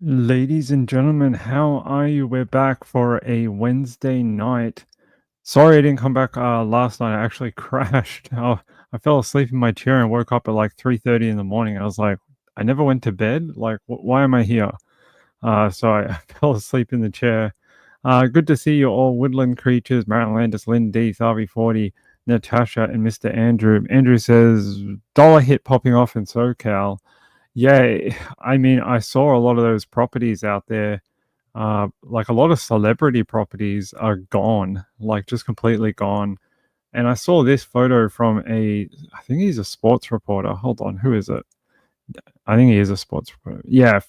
Ladies and gentlemen, how are you? We're back for a Wednesday night. Sorry I didn't come back last night. I actually crashed. I fell asleep in my chair and woke up at like 3:30 in the morning. I was like, I never went to bed. Like, why am I here? So I fell asleep in the chair. Good to see you all, Woodland Creatures, Marilyn Landis, Lynn D, Tharvy40, Natasha, and Mr. Andrew. Andrew says, dollar hit popping off in SoCal. Yeah, I mean, I saw a lot of those properties out there. Like a lot of celebrity properties are gone, like just completely gone. And I saw this photo from I think he's a sports reporter. Hold on, who is it? I think he is a sports reporter. Yeah,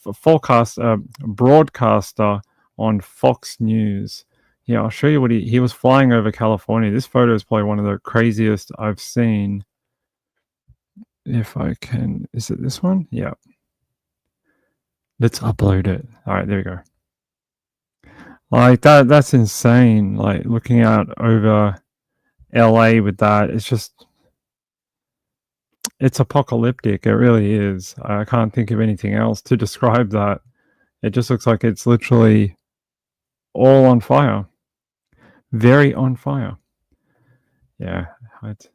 broadcaster on Fox News. Yeah, I'll show you what he was flying over California. This photo is probably one of the craziest I've seen. If I can, is it this one? Yeah. Let's upload it. All right, there we go. Like that's insane. Like looking out over LA with that, it's apocalyptic. It really is. I can't think of anything else to describe that. It just looks like it's literally all on fire. Very on fire. Yeah, it's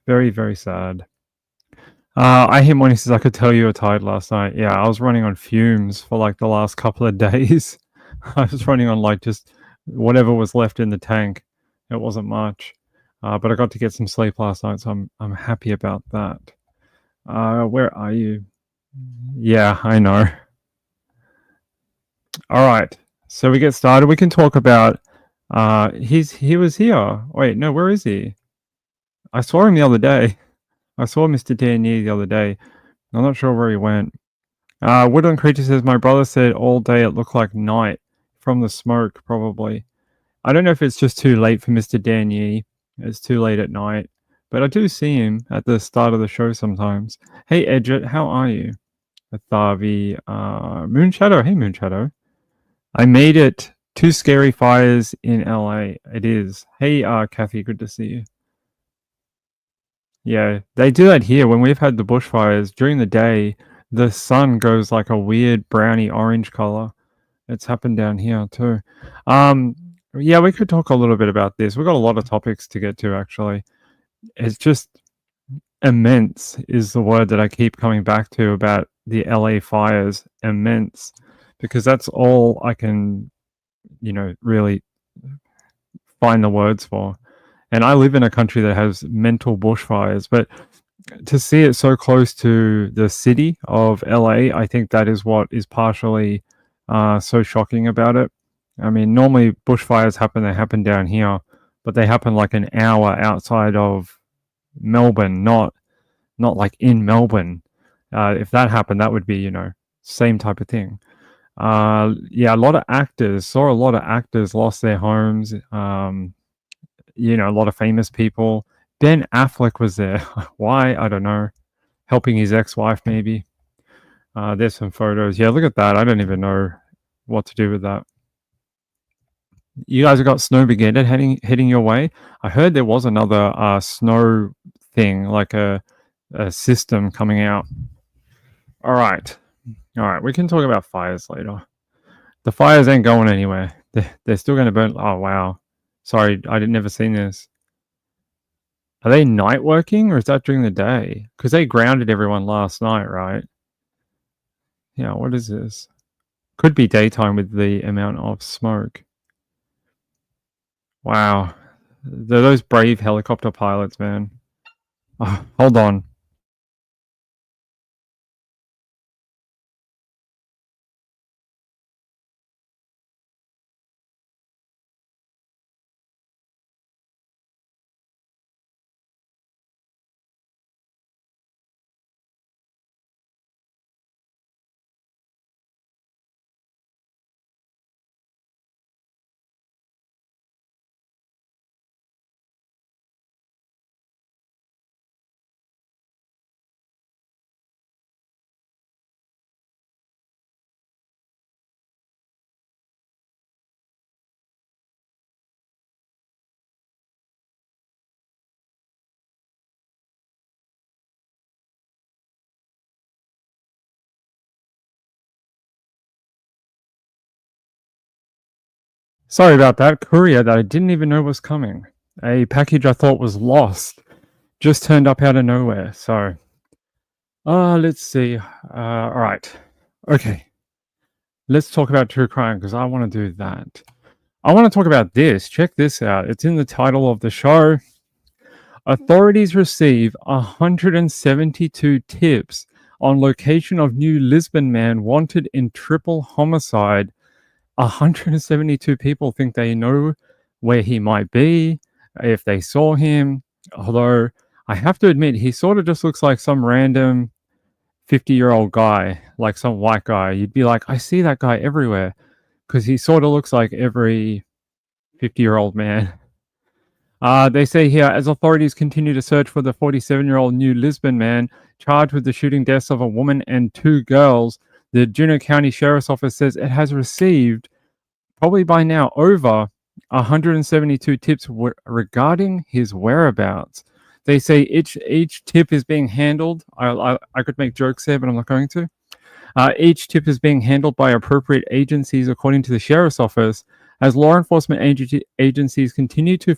very, very sad. I hit when he says, I could tell you were tired last night. Yeah, I was running on fumes for like the last couple of days. I was running on like just whatever was left in the tank. It wasn't much. But I got to get some sleep last night, so I'm happy about that. Where are you? Yeah, I know. All right. So we get started. We can talk about he was here. Wait, no, where is he? I saw him the other day. I saw Mr. Danier the other day. I'm not sure where he went. Woodland Creature says, my brother said all day it looked like night from the smoke, probably. I don't know if it's just too late for Mr. Danier. It's too late at night. But I do see him at the start of the show sometimes. Hey, Edget, how are you? Thavi, Moonshadow. Hey, Moonshadow. I made it. Two scary fires in LA. It is. Hey, Kathy, good to see you. Yeah, they do that here when we've had the bushfires during the day. The sun goes like a weird browny orange color. It's happened down here too. Um, yeah, we could talk a little bit about this. We've got a lot of topics to get to actually. It's just immense is the word that I keep coming back to about the LA fires. Immense, because that's all I can, really find the words for. And I live in a country that has mental bushfires, but to see it so close to the city of LA, I think that is what is partially so shocking about it. I mean, normally bushfires happen, they happen down here, but they happen like an hour outside of Melbourne, not like in Melbourne. If that happened, that would be, same type of thing. Yeah, a lot of actors, saw a lot of actors lost their homes. A lot of famous people. Ben Affleck was there. Why? I don't know. Helping his ex-wife, maybe. There's some photos. Yeah, look at that. I don't even know what to do with that. You guys have got Snowmageddon heading your way. I heard there was another snow thing, like a system coming out. All right. All right. We can talk about fires later. The fires ain't going anywhere. They're still going to burn. Oh, wow. Sorry, I didn't never seen this. Are they night working or is that during the day? Because they grounded everyone last night, right? Yeah, what is this? Could be daytime with the amount of smoke. Wow. They're those brave helicopter pilots, man. Oh, hold on. Sorry about that. Courier that I didn't even know was coming. A package I thought was lost just turned up out of nowhere. So, let's see. All right. Okay. Let's talk about true crime because I want to do that. I want to talk about this. Check this out. It's in the title of the show. Authorities receive 172 tips on location of new Lisbon man wanted in triple homicide. 172 people think they know where he might be, if they saw him. Although I have to admit, he sort of just looks like some random 50-year-old guy, like some white guy. You'd be like, I see that guy everywhere because he sort of looks like every 50-year-old man. They say here, as authorities continue to search for the 47-year-old new Lisbon man charged with the shooting deaths of a woman and 2 girls, the Juneau County Sheriff's Office says it has received, probably by now, over 172 tips regarding his whereabouts. They say each tip is being handled. I could make jokes there, but I'm not going to. Each tip is being handled by appropriate agencies, according to the Sheriff's Office, as law enforcement agencies continue to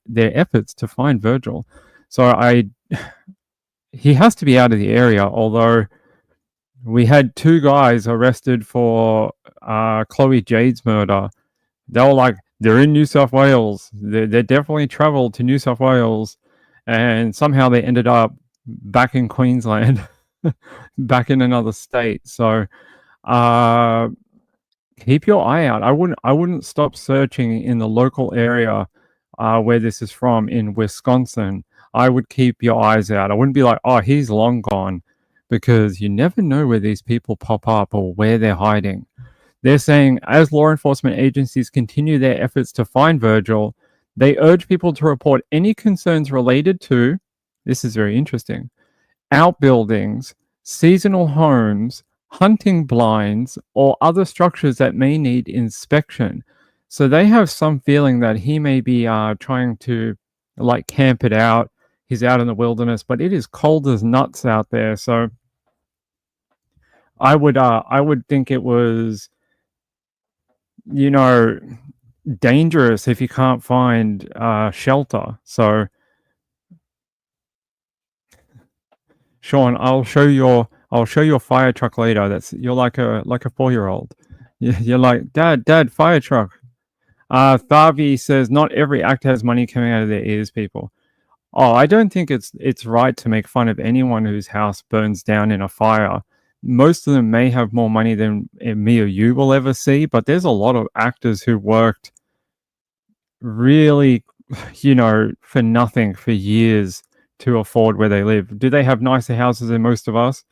their efforts to find Virgil. So he has to be out of the area, although we had 2 guys arrested for Chloe Jade's murder. They were like, they're in New South Wales. They definitely traveled to New South Wales, and somehow they ended up back in Queensland, back in another state. So keep your eye out. I wouldn't stop searching in the local area where this is from in Wisconsin. I would keep your eyes out. I wouldn't be like, oh, he's long gone, because you never know where these people pop up or where they're hiding. They're saying, as law enforcement agencies continue their efforts to find Virgil, they urge people to report any concerns related to, this is very interesting, outbuildings, seasonal homes, hunting blinds, or other structures that may need inspection. So they have some feeling that he may be trying to like camp it out. He's out in the wilderness, but it is cold as nuts out there. So I would think it was, you know, dangerous if you can't find shelter. So Sean, I'll show your fire truck later. You're like a 4-year-old. You're like, Dad, fire truck. Thavi says not every actor has money coming out of their ears, people. Oh, I don't think it's right to make fun of anyone whose house burns down in a fire. Most of them may have more money than me or you will ever see, but there's a lot of actors who worked really, for nothing for years to afford where they live. Do they have nicer houses than most of us?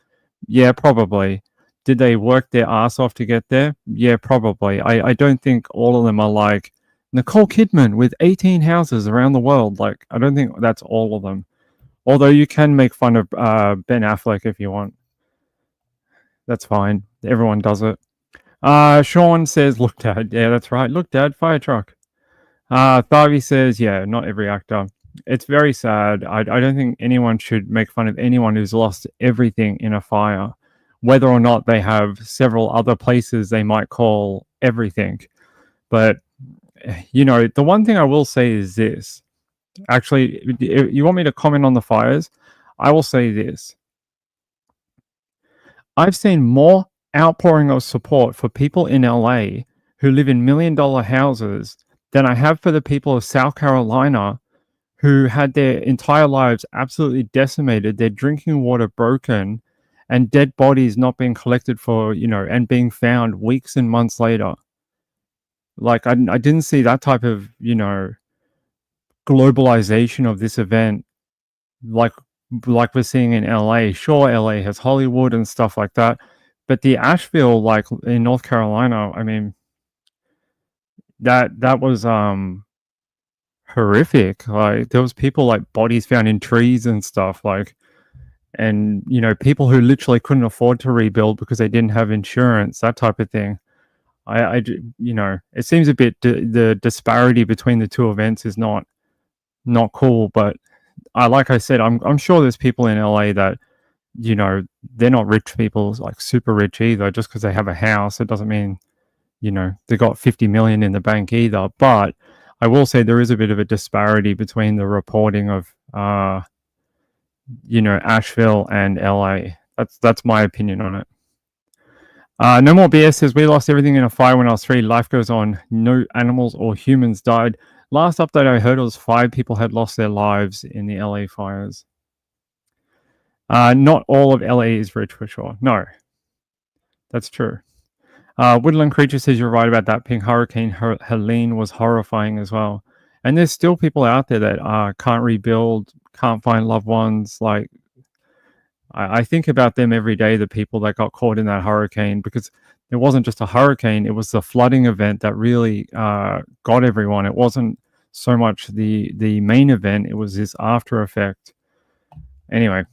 Yeah, probably. Did they work their ass off to get there? Yeah, probably. I don't think all of them are like Nicole Kidman with 18 houses around the world. Like, I don't think that's all of them. Although you can make fun of Ben Affleck if you want. That's fine. Everyone does it. Sean says, look, Dad. Yeah, that's right. Look, Dad, fire truck. Thavi says, yeah, not every actor. It's very sad. I don't think anyone should make fun of anyone who's lost everything in a fire, whether or not they have several other places they might call everything. But, the one thing I will say is this. Actually, if you want me to comment on the fires? I will say this. I've seen more outpouring of support for people in LA who live in $1 million houses than I have for the people of South Carolina who had their entire lives absolutely decimated, their drinking water broken, and dead bodies not being collected for, and being found weeks and months later. Like, I didn't see that type of, globalization of this event like we're seeing in LA. Sure, LA has Hollywood and stuff like that, but the Asheville, like in North Carolina, I mean, that was horrific. Like, there was people like bodies found in trees and stuff, like, and people who literally couldn't afford to rebuild because they didn't have insurance, that type of thing. It seems a bit the disparity between the two events is not cool, but like I said, I'm sure there's people in LA that, they're not rich people, like super rich either. Just because they have a house, it doesn't mean, they got 50 million in the bank either. But I will say there is a bit of a disparity between the reporting of, Asheville and LA. That's my opinion on it. No More BS says, we lost everything in a fire when I was 3. Life goes on. No animals or humans died. Last update I heard was 5 people had lost their lives in the LA fires. Not all of LA is rich for sure. No, that's true. Woodland Creature says you're right about that. Pink Hurricane Helene was horrifying as well. And there's still people out there that can't rebuild, can't find loved ones. Like, I think about them every day, the people that got caught in that hurricane, because it wasn't just a hurricane, it was the flooding event that really got everyone. It wasn't so much the main event, it was this after effect. Anyway,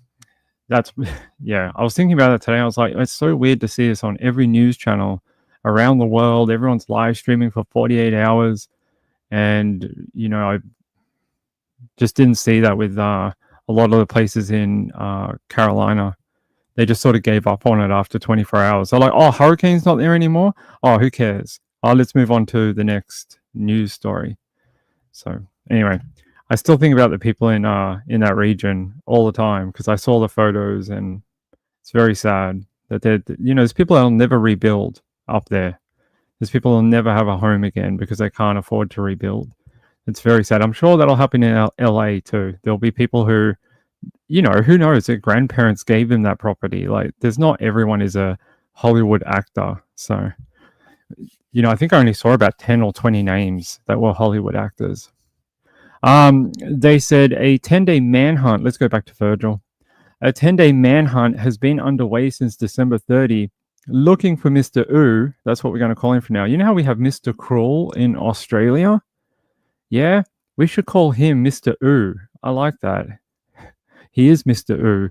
that's, yeah, I was thinking about it today. I was like, it's so weird to see this on every news channel around the world. Everyone's live streaming for 48 hours. And, I just didn't see that with a lot of the places in Carolina. They just sort of gave up on it after 24 hours. They're like, oh, hurricane's not there anymore? Oh, who cares? Oh, let's move on to the next news story. So anyway, I still think about the people in that region all the time, because I saw the photos and it's very sad that there's people that'll never rebuild up there. There's people that'll never have a home again because they can't afford to rebuild. It's very sad. I'm sure that'll happen in LA too. There'll be people who, who knows, their grandparents gave them that property. Like, there's not everyone is a Hollywood actor. So, I think I only saw about 10 or 20 names that were Hollywood actors. They said a 10-day manhunt. Let's go back to Virgil. A 10-day manhunt has been underway since December 30, looking for Mr. Ooh. That's what we're going to call him for now. You know how we have Mr. Cruel in Australia? Yeah, we should call him Mr. Ooh. I like that. He is Mr. Ooh.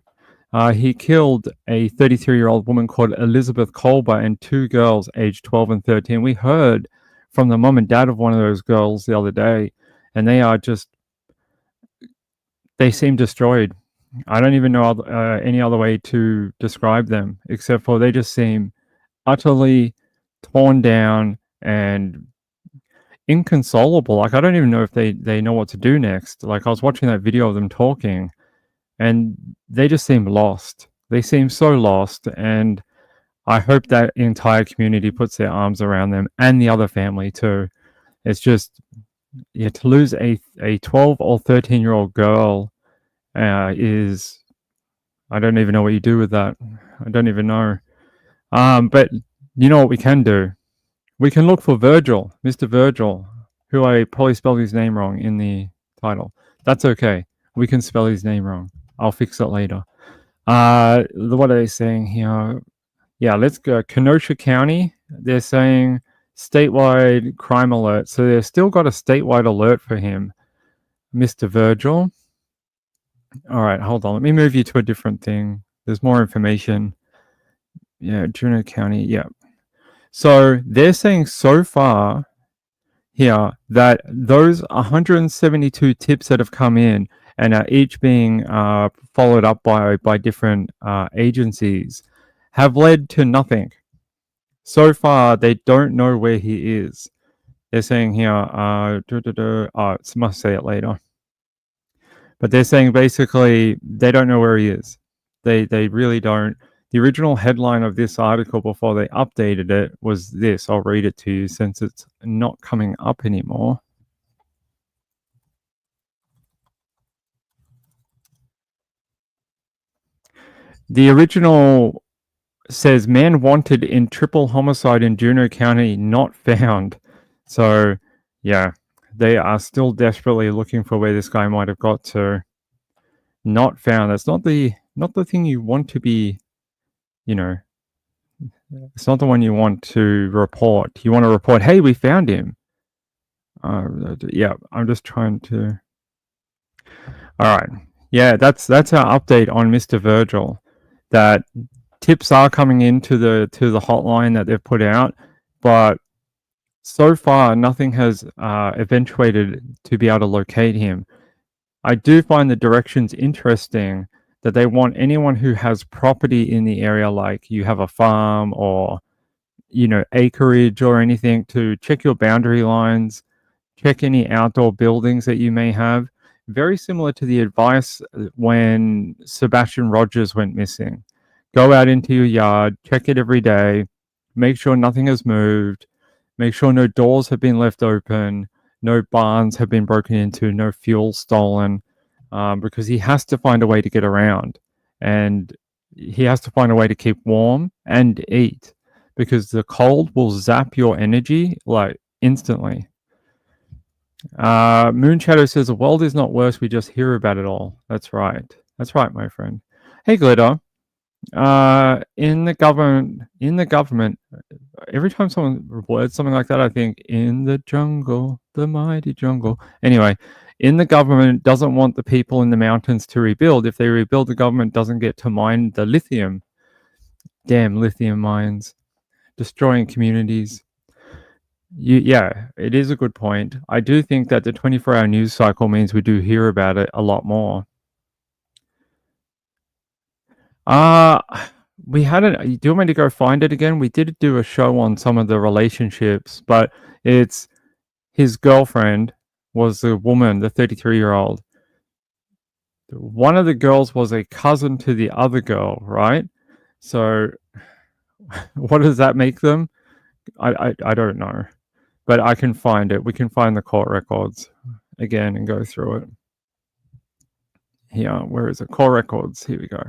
He killed a 33-year-old woman called Elizabeth Kolber and 2 girls aged 12 and 13. We heard from the mom and dad of one of those girls the other day, and they seem destroyed. I don't even know any other way to describe them, except for they just seem utterly torn down and inconsolable. Like, I don't even know if they know what to do next. Like, I was watching that video of them talking, and they just seem lost. They seem so lost, and I hope that entire community puts their arms around them and the other family too. It's just, to lose a 12 or 13-year-old girl is, I don't even know what you do with that. I don't even know. But you know what we can do? We can look for Virgil, Mr. Virgil, who I probably spelled his name wrong in the title. That's okay. We can spell his name wrong. I'll fix it later. What are they saying here? Yeah, let's go. Kenosha County, they're saying statewide crime alert. So they've still got a statewide alert for him, Mr. Virgil. All right, hold on. Let me move you to a different thing. There's more information. Yeah, Juneau County. Yeah. So they're saying so far here that those 172 tips that have come in and are each being followed up by different agencies have led to nothing. So far, they don't know where he is. They're saying here, must say it later. But they're saying basically they don't know where he is. They really don't. The original headline of this article before they updated it was this. I'll read it to you since it's not coming up anymore. The original says man wanted in triple homicide in Juneau County not found. So yeah, they are still desperately looking for where this guy might have got to. Not found. That's not the thing you want to be, it's not the one you want to report. You want to report, hey, we found him. Yeah, I'm just trying to. All right. Yeah, that's our update on Mr. Virgil. That tips are coming into the hotline that they've put out, but so far nothing has eventuated to be able to locate him. I do find the directions interesting, that they want anyone who has property in the area, like you have a farm or acreage or anything to check your boundary lines, check any outdoor buildings that you may have. Very similar to the advice when Sebastian Rogers went missing. Go out into your yard, check it every day, make sure nothing has moved, make sure no doors have been left open, no barns have been broken into, no fuel stolen, because he has to find a way to get around. And he has to find a way to keep warm and eat because the cold will zap your energy like instantly. Moon Shadow says the world is not worse, we just hear about it all. That's right. That's right, my friend. Hey Glitter. In the government, every time someone words something like that, I think in the jungle, the mighty jungle. Anyway, in the government doesn't want the people in the mountains to rebuild. If they rebuild, the government doesn't get to mine the lithium. Damn lithium mines, destroying communities. Yeah, it is a good point. I do think that the 24-hour news cycle means we do hear about it a lot more. Uh we had it. Do you want me to go find it again? We did do a show on some of the relationships, but it's his girlfriend was the woman, the 33-year-old. One of the girls was a cousin to the other girl, right? So what does that make them? I don't know. But I can find it. We can find the court records again and go through it. Here, where is it? Court records. Here we go.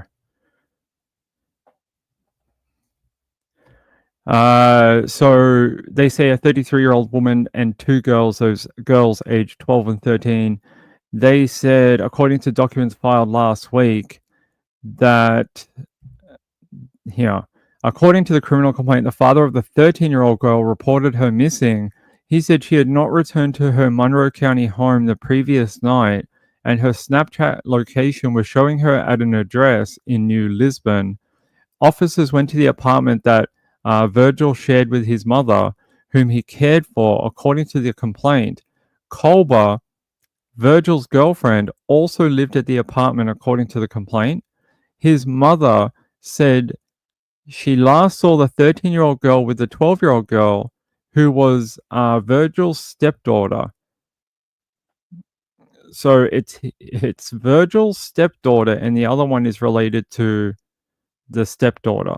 So they say a 33-year-old woman and two girls, those girls aged 12 and 13, they said, according to documents filed last week, that here, according to the criminal complaint, the father of the 13-year-old girl reported her missing. He said she had not returned to her Monroe County home the previous night, and her Snapchat location was showing her at an address in New Lisbon. Officers went to the apartment that Virgil shared with his mother, whom he cared for, according to the complaint. Kolba, Virgil's girlfriend, also lived at the apartment, according to the complaint. His mother said she last saw the 13-year-old girl with the 12-year-old girl, who was Virgil's stepdaughter. So it's Virgil's stepdaughter, and the other one is related to the stepdaughter.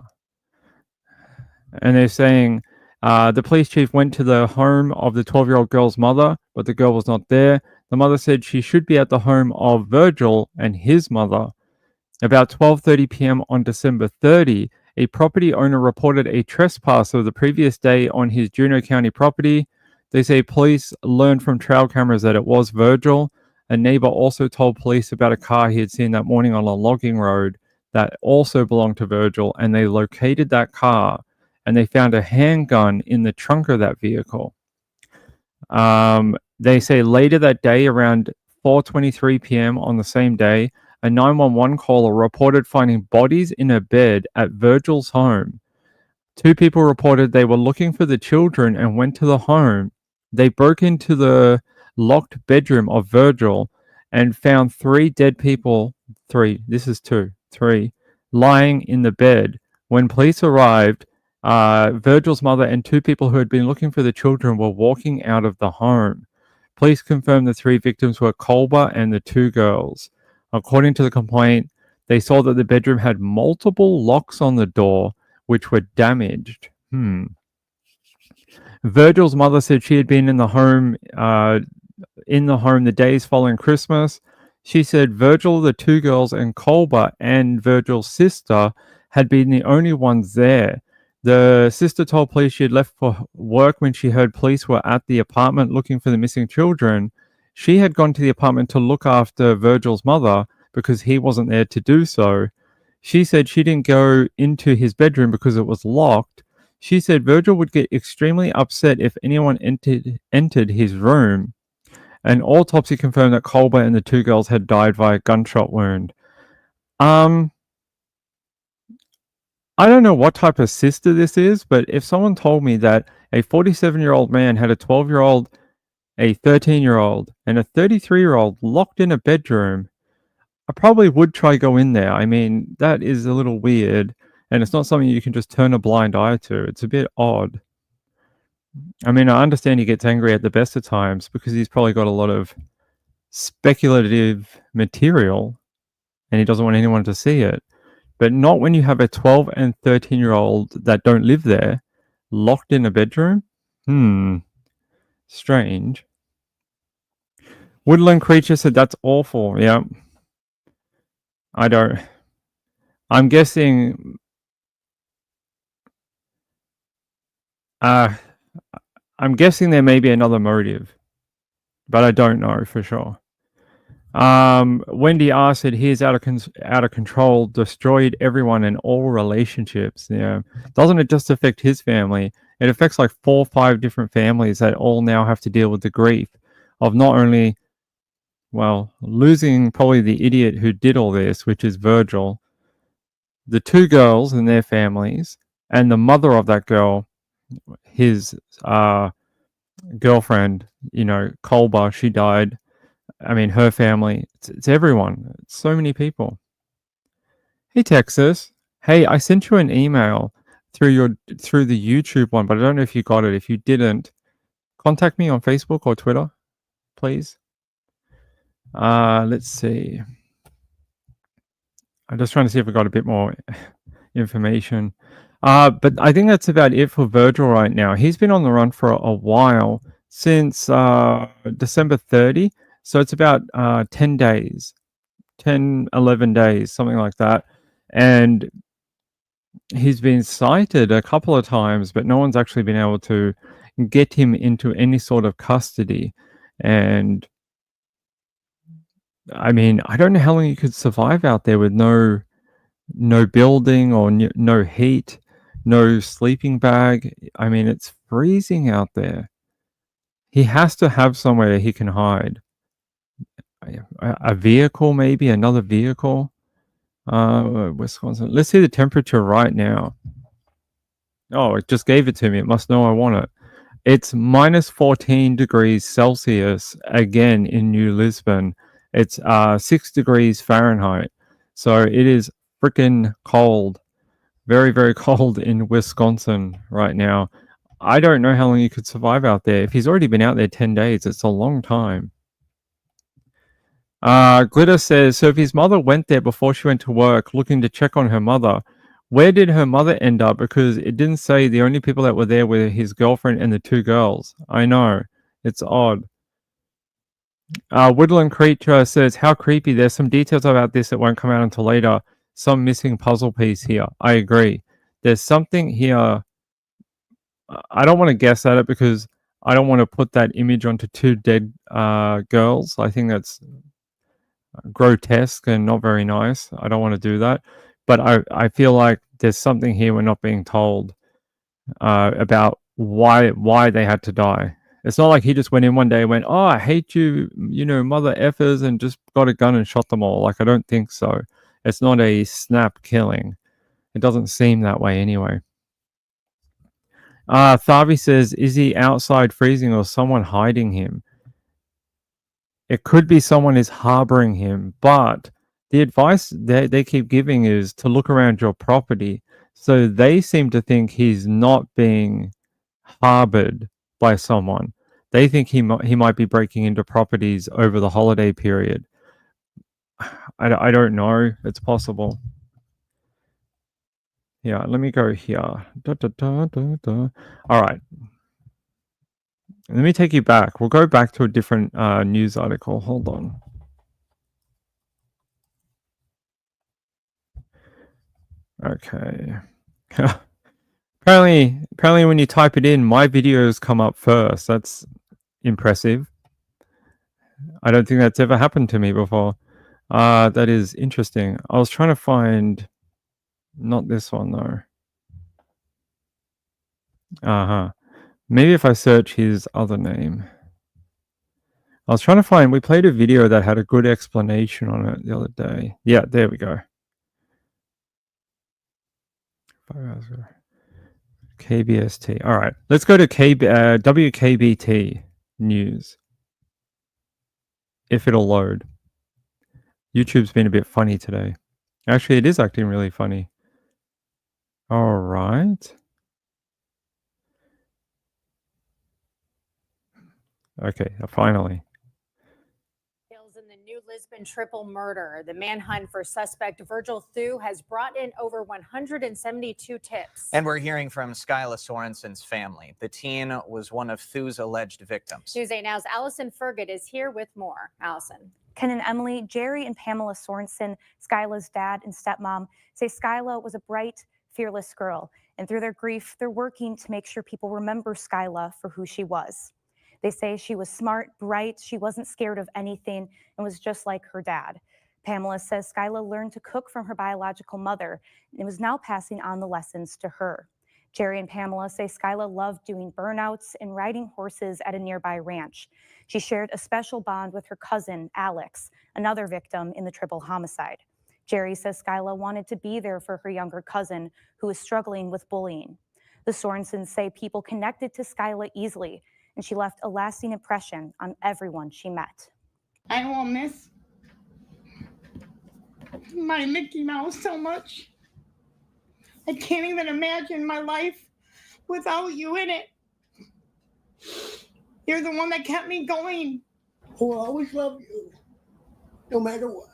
And they're saying the police chief went to the home of the 12-year-old girl's mother, but the girl was not there. The mother said she should be at the home of Virgil and his mother. About 12:30 p.m. on December 30, a property owner reported a trespasser the previous day on his Juneau County property. They say police learned from trail cameras that it was Virgil. A neighbor also told police about a car he had seen that morning on a logging road that also belonged to Virgil, and they located that car, and they found a handgun in the trunk of that vehicle. They say later that day, around 4:23 p.m. on the same day, a 911 caller reported finding bodies in a bed at Virgil's home. Two people reported they were looking for the children and went to the home. They broke into the locked bedroom of Virgil and found three dead people, three lying in the bed. When police arrived, Virgil's mother and two people who had been looking for the children were walking out of the home. Police confirmed the three victims were Kolba and the two girls. According to the complaint, they saw that the bedroom had multiple locks on the door, which were damaged. Virgil's mother said she had been in the home the days following Christmas. She said Virgil, the two girls, and Kolba and Virgil's sister had been the only ones there. The sister told police she had left for work when she heard police were at the apartment looking for the missing children. She had gone to the apartment to look after Virgil's mother because he wasn't there to do so. She said she didn't go into his bedroom because it was locked. She said Virgil would get extremely upset if anyone entered his room. An autopsy confirmed that Kolba and the two girls had died via gunshot wound. I don't know what type of sister this is, but if someone told me that a 47-year-old man had a 12-year-old, a 13-year-old, and a 33-year-old locked in a bedroom, I probably would try go in there. I mean, that is a little weird. and it's not something you can just turn a blind eye to. It's a bit odd. I mean, I understand he gets angry at the best of times because he's probably got a lot of speculative material and he doesn't want anyone to see it. But not when you have a 12 and 13-year-old that don't live there locked in a bedroom. Strange. Woodland Creature said that's awful. Yeah. I don't. I'm guessing. I'm guessing there may be another motive, but I don't know for sure. Wendy R said he's out of control, destroyed everyone and all relationships. Yeah, doesn't it just affect his family? It affects like 4 or 5 different families that all now have to deal with the grief of not only, well, losing probably the idiot who did all this, which is Virgil, the 2 girls and their families, and the mother of that girl, his girlfriend, Kolba, she died. I mean, her family. It's everyone. It's so many people. Hey, Texas. Hey, I sent you an email through the YouTube one, but I don't know if you got it. If you didn't, contact me on Facebook or Twitter, please. Let's see. I'm just trying to see if I got a bit more information. But I think that's about it for Virgil right now. He's been on the run for a while, since December 30. So it's about 10 days, 10, 11 days, something like that. And he's been cited a couple of times, but no one's actually been able to get him into any sort of custody. And I mean, I don't know how long you could survive out there with no building or no heat, no sleeping bag. I mean, it's freezing out there. He has to have somewhere he can hide. A vehicle, maybe another vehicle. Wisconsin. Let's see the temperature right now. Oh, it just gave it to me. It must know I want it. It's minus 14 degrees Celsius again in New Lisbon. It's 6 degrees Fahrenheit. So it is freaking cold. Very, very cold in Wisconsin right now. I don't know how long you could survive out there. If he's already been out there 10 days, it's a long time. Glitter says, so if his mother went there before she went to work looking to check on her mother, where did her mother end up? Because it didn't say the only people that were there were his girlfriend and the 2 girls. I know. It's odd. Woodland Creature says, how creepy. There's some details about this that won't come out until later. Some missing puzzle piece here. I agree. There's something here. I don't want to guess at it because I don't want to put that image onto 2 dead girls. I think that's grotesque and not very nice. I don't want to do that. But I feel like there's something here we're not being told about why they had to die. It's not like he just went in one day and went, oh, I hate you, mother effers, and just got a gun and shot them all. Like, I don't think so. It's not a snap killing. It doesn't seem that way anyway. Thavi says, is he outside freezing or someone hiding him? It could be someone is harboring him, but the advice they keep giving is to look around your property. So they seem to think he's not being harbored by someone. They think he might be breaking into properties over the holiday period. I don't know. It's possible. Yeah, let me go here. All right. Let me take you back. We'll go back to a different news article. Hold on. Okay. Apparently when you type it in, my videos come up first. That's impressive. I don't think that's ever happened to me before. That is interesting. I was trying to find, not this one though. Maybe if I search his other name. I was trying to find, we played a video that had a good explanation on it the other day. Yeah, there we go. 5 hours ago. KBST. All right, let's go to WKBT news. If it'll load. YouTube's been a bit funny today. Actually, it is acting really funny. All right. Okay, finally. Details in the new Lisbon triple murder. The manhunt for suspect Virgil Thew has brought in over 172 tips. And we're hearing from Skyla Sorensen's family. The teen was one of Thew's alleged victims. News 8 Now's Allison Fergut is here with more. Allison. Ken and Emily, Jerry and Pamela Sorensen, Skyla's dad and stepmom, say Skyla was a bright, fearless girl. And through their grief, they're working to make sure people remember Skyla for who she was. They say she was smart, bright, she wasn't scared of anything, and was just like her dad. Pamela says Skyla learned to cook from her biological mother and was now passing on the lessons to her. Jerry and Pamela say Skyla loved doing burnouts and riding horses at a nearby ranch. She shared a special bond with her cousin, Alex, another victim in the triple homicide. Jerry says Skyla wanted to be there for her younger cousin, who was struggling with bullying. The Sorensens say people connected to Skyla easily, and she left a lasting impression on everyone she met. I will miss my Mickey Mouse so much. I can't even imagine my life without you in it. You're the one that kept me going. I will always love you, no matter what.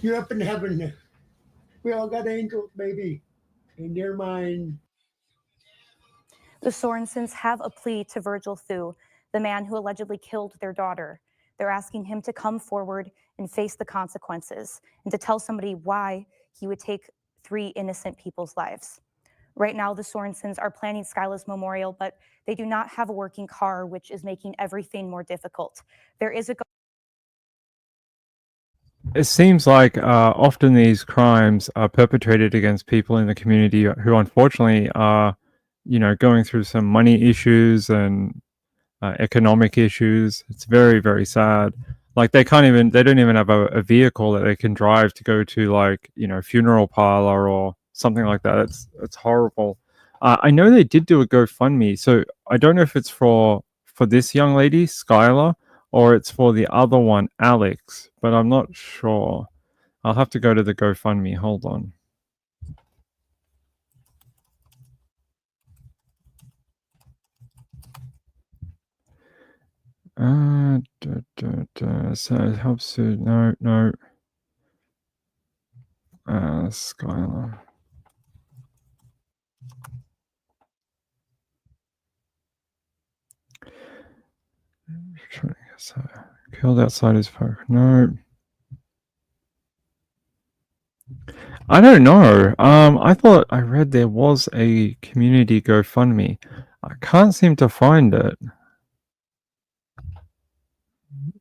You're up in heaven. We all got angels, baby, and they're mine. The Sorensens have a plea to Virgil Thew, the man who allegedly killed their daughter. They're asking him to come forward and face the consequences and to tell somebody why he would take 3 innocent people's lives. Right now, the Sorensens are planning Skyla's memorial, but they do not have a working car, which is making everything more difficult. There is a It seems like often these crimes are perpetrated against people in the community who unfortunately are, going through some money issues and economic issues. It's very, very sad. Like they don't even have a vehicle that they can drive to go to, like, funeral parlor or something like that. It's horrible. I know they did do a GoFundMe, so I don't know if it's for this young lady, Skyla, or it's for the other one, Alex, but I'm not sure. I'll have to go to the GoFundMe. Hold on. So it helps to no. Skylar. Killed outside his park. No. I don't know. I thought I read there was a community GoFundMe. I can't seem to find it.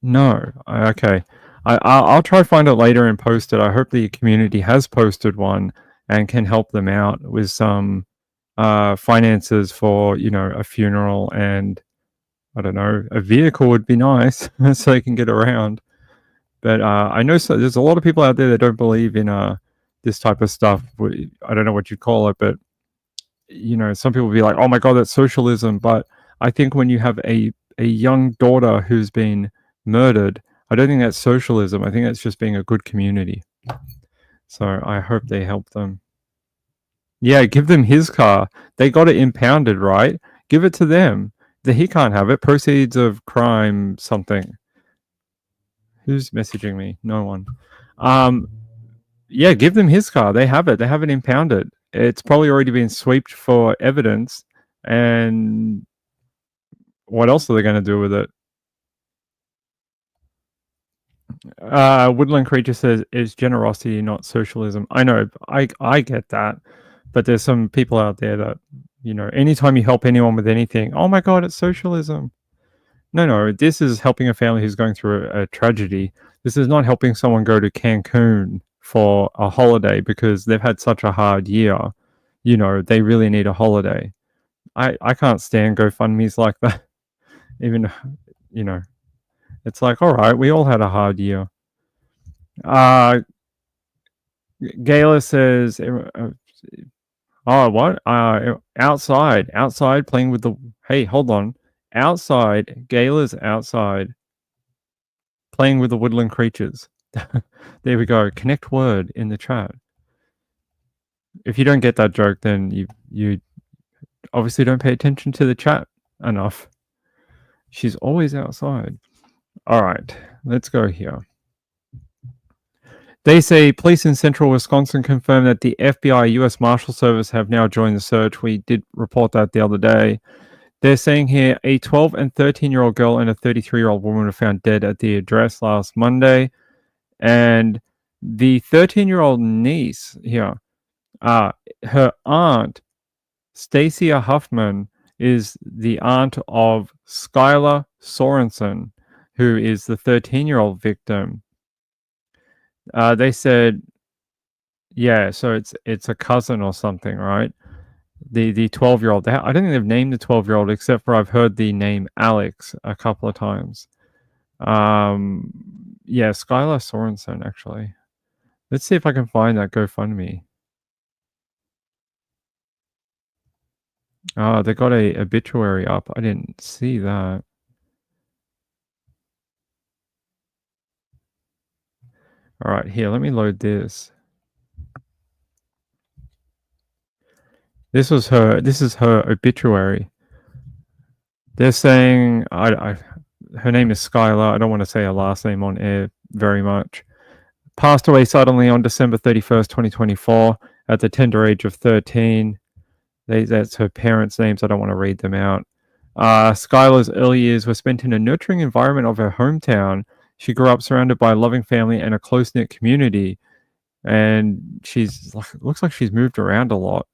No. Okay. I'll try to find it later and post it. I hope the community has posted one and can help them out with some finances for, a funeral, and I don't know, a vehicle would be nice so they can get around. But I know there's a lot of people out there that don't believe in this type of stuff. I don't know what you call it, but some people will be like, "Oh my God, that's socialism." But I think when you have a young daughter who's been murdered, I don't think that's socialism. I think that's just being a good community. So I hope they help them. Yeah, give them his car. They got it impounded, right? Give it to them. He can't have it. Proceeds of crime something. Who's messaging me? No one. Yeah, give them his car. They have it. They have it impounded. It's probably already been swept for evidence. And what else are they going to do with it? Woodland Creature says it's generosity, not socialism. I know. I get that. But there's some people out there that, anytime you help anyone with anything, oh my God, it's socialism. No, this is helping a family who's going through a tragedy. This is not helping someone go to Cancun for a holiday because they've had such a hard year. They really need a holiday. I can't stand GoFundMes like that. Even, it's like, all right, we all had a hard year. Gayla says, oh, what? Outside playing with the, hey, hold on. Outside, Gayla's outside playing with the woodland creatures. There we go. Connect word in the chat. If you don't get that joke, then you obviously don't pay attention to the chat enough. She's always outside. All right, let's go here. They say police in central Wisconsin confirm that the FBI U.S. Marshal Service have now joined the search. We did report that the other day. They're saying here a 12 and 13-year-old girl and a 33-year-old woman were found dead at the address last Monday. And the 13-year-old niece here, her aunt, Stacia Huffman, is the aunt of Skylar Sorensen, who is the 13-year-old victim. They said, yeah, so it's a cousin or something, right? The 12-year-old. I don't think they've named the 12-year-old except for I've heard the name Alex a couple of times. Yeah, Skylar Sorensen, actually. Let's see if I can find that GoFundMe. Oh, they got a obituary up. I didn't see that. All right, here, let me load this. This is her obituary. They're saying her name is Skylar. I don't want to say her last name on air very much. Passed away suddenly on December 31st, 2024 at the tender age of 13. That's her parents' names. I don't want to read them out. Skylar's early years were spent in a nurturing environment of her hometown. She grew up surrounded by a loving family and a close-knit community. And looks like she's moved around a lot.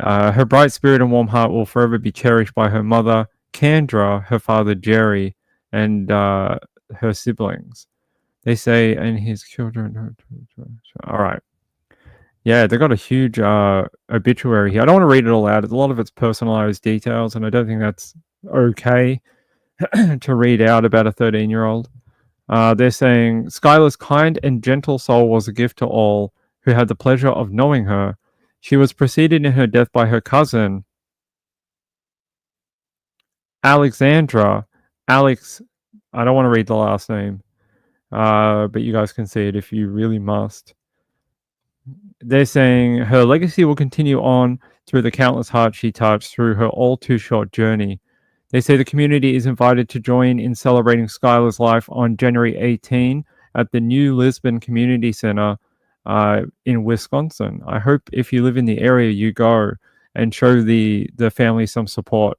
Her bright spirit and warm heart will forever be cherished by her mother, Kendra, her father, Jerry, and her siblings. They say, and his children. All right. Yeah, they got a huge obituary here. I don't want to read it all out. A lot of it's personalized details, and I don't think that's okay to read out about a 13-year-old. They're saying, Skylar's kind and gentle soul was a gift to all who had the pleasure of knowing her. She was preceded in her death by her cousin, Alexandra. Alex, I don't want to read the last name, but you guys can see it if you really must. They're saying her legacy will continue on through the countless hearts she touched through her all too short journey. They say the community is invited to join in celebrating Skylar's life on January 18 at the New Lisbon Community Center in Wisconsin. I hope if you live in the area, you go and show the family some support.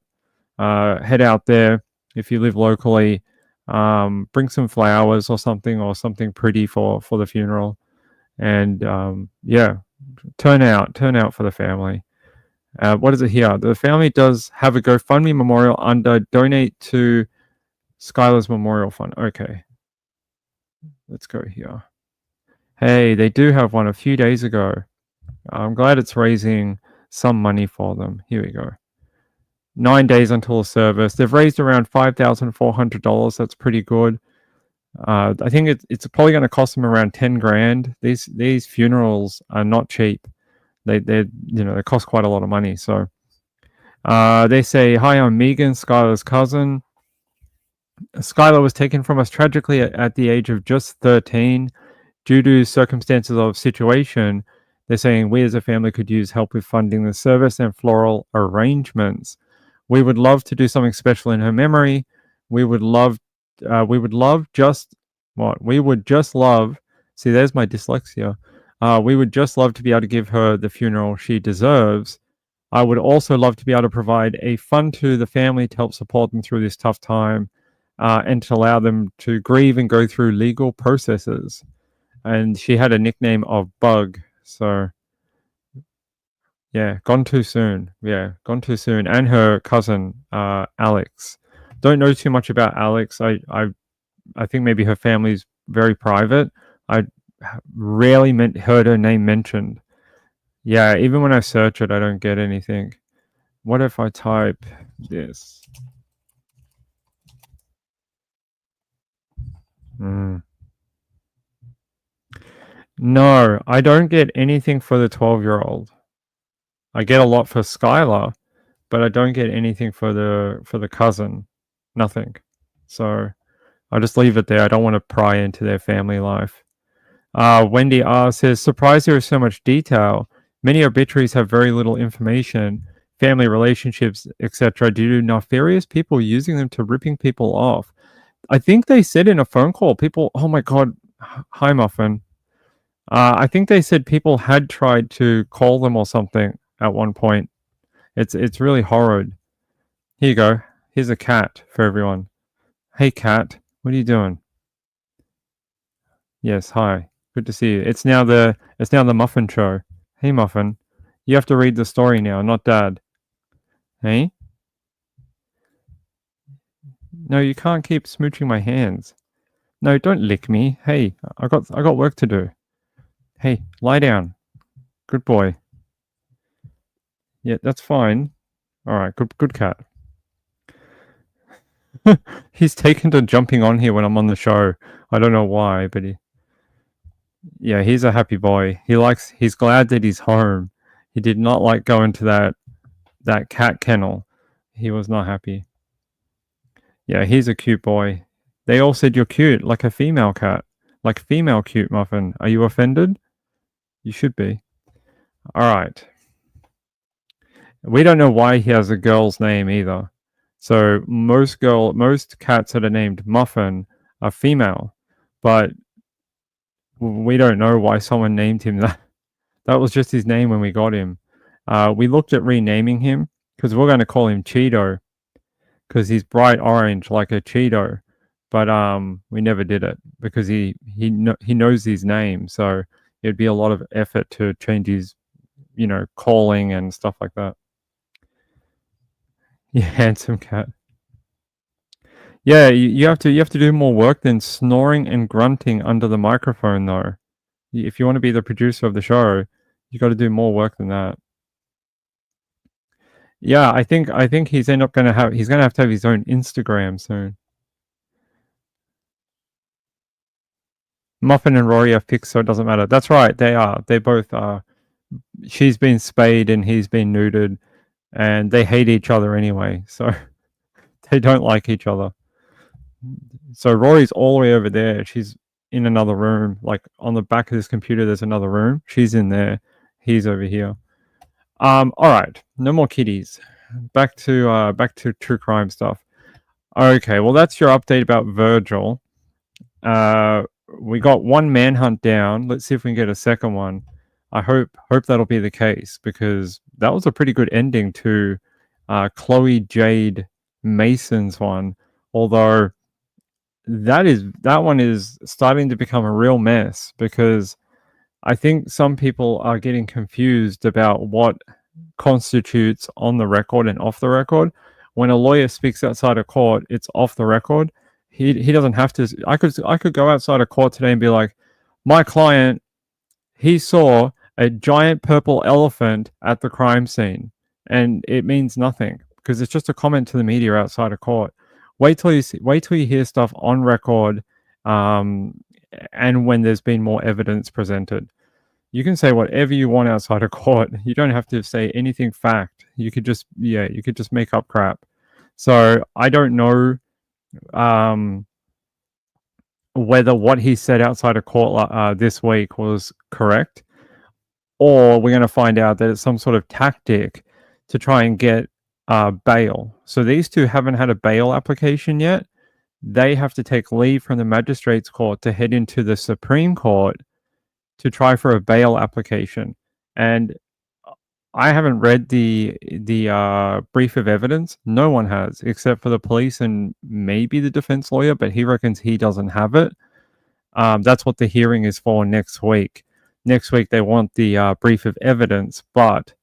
Head out there if you live locally. Bring some flowers or something pretty for the funeral. And yeah, turn out for the family. What is it here? The family does have a GoFundMe memorial under Donate to Skylar's Memorial Fund. Okay. Let's go here. Hey, they do have one a few days ago. I'm glad it's raising some money for them. Here we go. 9 days until the service. They've raised around $5,400. That's pretty good. I think it's probably going to cost them around 10 grand. These funerals are not cheap. They cost quite a lot of money. So they say, hi, I'm Megan, Skylar's cousin. Skylar was taken from us tragically at the age of just 13 due to circumstances of situation. They're saying we as a family could use help with funding the service and floral arrangements. We would love to do something special in her memory. We would just love. See, there's my dyslexia. We would just love to be able to give her the funeral she deserves. I would also love to be able to provide a fund to the family to help support them through this tough time and to allow them to grieve and go through legal processes. And she had a nickname of Bug. So, yeah, gone too soon. Yeah, gone too soon. And her cousin, Alex. Don't know too much about Alex. I think maybe her family's very private. I rarely heard her name mentioned. Yeah, even when I search it, I don't get anything. What if I type this? No, I don't get anything for the 12-year-old. I get a lot for Skylar, but I don't get anything for the cousin. Nothing. So I'll just leave it there. I don't want to pry into their family life. Wendy R says, surprised there is so much detail. Many obituaries have very little information, family relationships, etc., due to nefarious people using them to ripping people off. I think they said in a phone call, people, oh my God, hi, Muffin. I think they said people had tried to call them or something at one point. It's really horrid. Here you go. Here's a cat for everyone. Hey, cat. What are you doing? Yes, hi. Good to see you. It's now the Muffin show. Hey, Muffin. You have to read the story now, not Dad. Hey? No, you can't keep smooching my hands. No, don't lick me. Hey, I got work to do. Hey, lie down. Good boy. Yeah, that's fine. All right, good cat. He's taken to jumping on here when I'm on the show. I don't know why, but he's a happy boy. He's glad that he's home. He did not like going to that cat kennel. He was not happy. Yeah, he's a cute boy. They all said you're cute, like a female cat. Like female cute, Muffin. Are you offended? You should be. All right. We don't know why he has a girl's name either. So most cats that are named Muffin are female, but we don't know why someone named him that. That was just his name when we got him. We looked at renaming him because we're going to call him Cheeto because he's bright orange like a Cheeto, but we never did it because he knows his name, so it'd be a lot of effort to change his, calling and stuff like that. Yeah, handsome cat. Yeah, you have to do more work than snoring and grunting under the microphone, though. If you want to be the producer of the show, you got to do more work than that. Yeah, I think he's gonna have to have his own Instagram soon. Muffin and Rory are fixed, so it doesn't matter. That's right, they are. They both are. She's been spayed and he's been neutered, and they hate each other anyway, so they don't like each other. So Rory's all the way over there. She's in another room, like on the back of this computer. There's another room. She's in there. He's over here. All right, no more kitties. Back to true crime stuff. Okay, well that's your update about Virgil. We got one manhunt down. Let's see if we can get a second one. I hope that'll be the case because that was a pretty good ending to Chloe Jade Mason's one. Although that one is starting to become a real mess because I think some people are getting confused about what constitutes on the record and off the record. When a lawyer speaks outside of court, it's off the record. He doesn't have to. I could go outside of court today and be like, my client, he saw a giant purple elephant at the crime scene, and it means nothing because it's just a comment to the media outside of court. Wait till you hear stuff on record, and when there's been more evidence presented. You can say whatever you want outside of court. You don't have to say anything fact. You could just make up crap. So I don't know whether what he said outside of court this week was correct, or we're going to find out that it's some sort of tactic to try and get bail. So these two haven't had a bail application yet. They have to take leave from the magistrate's court to head into the Supreme Court to try for a bail application. And I haven't read the brief of evidence. No one has, except for the police and maybe the defense lawyer, but he reckons he doesn't have it. That's what the hearing is for next week. Next week, they want the brief of evidence, but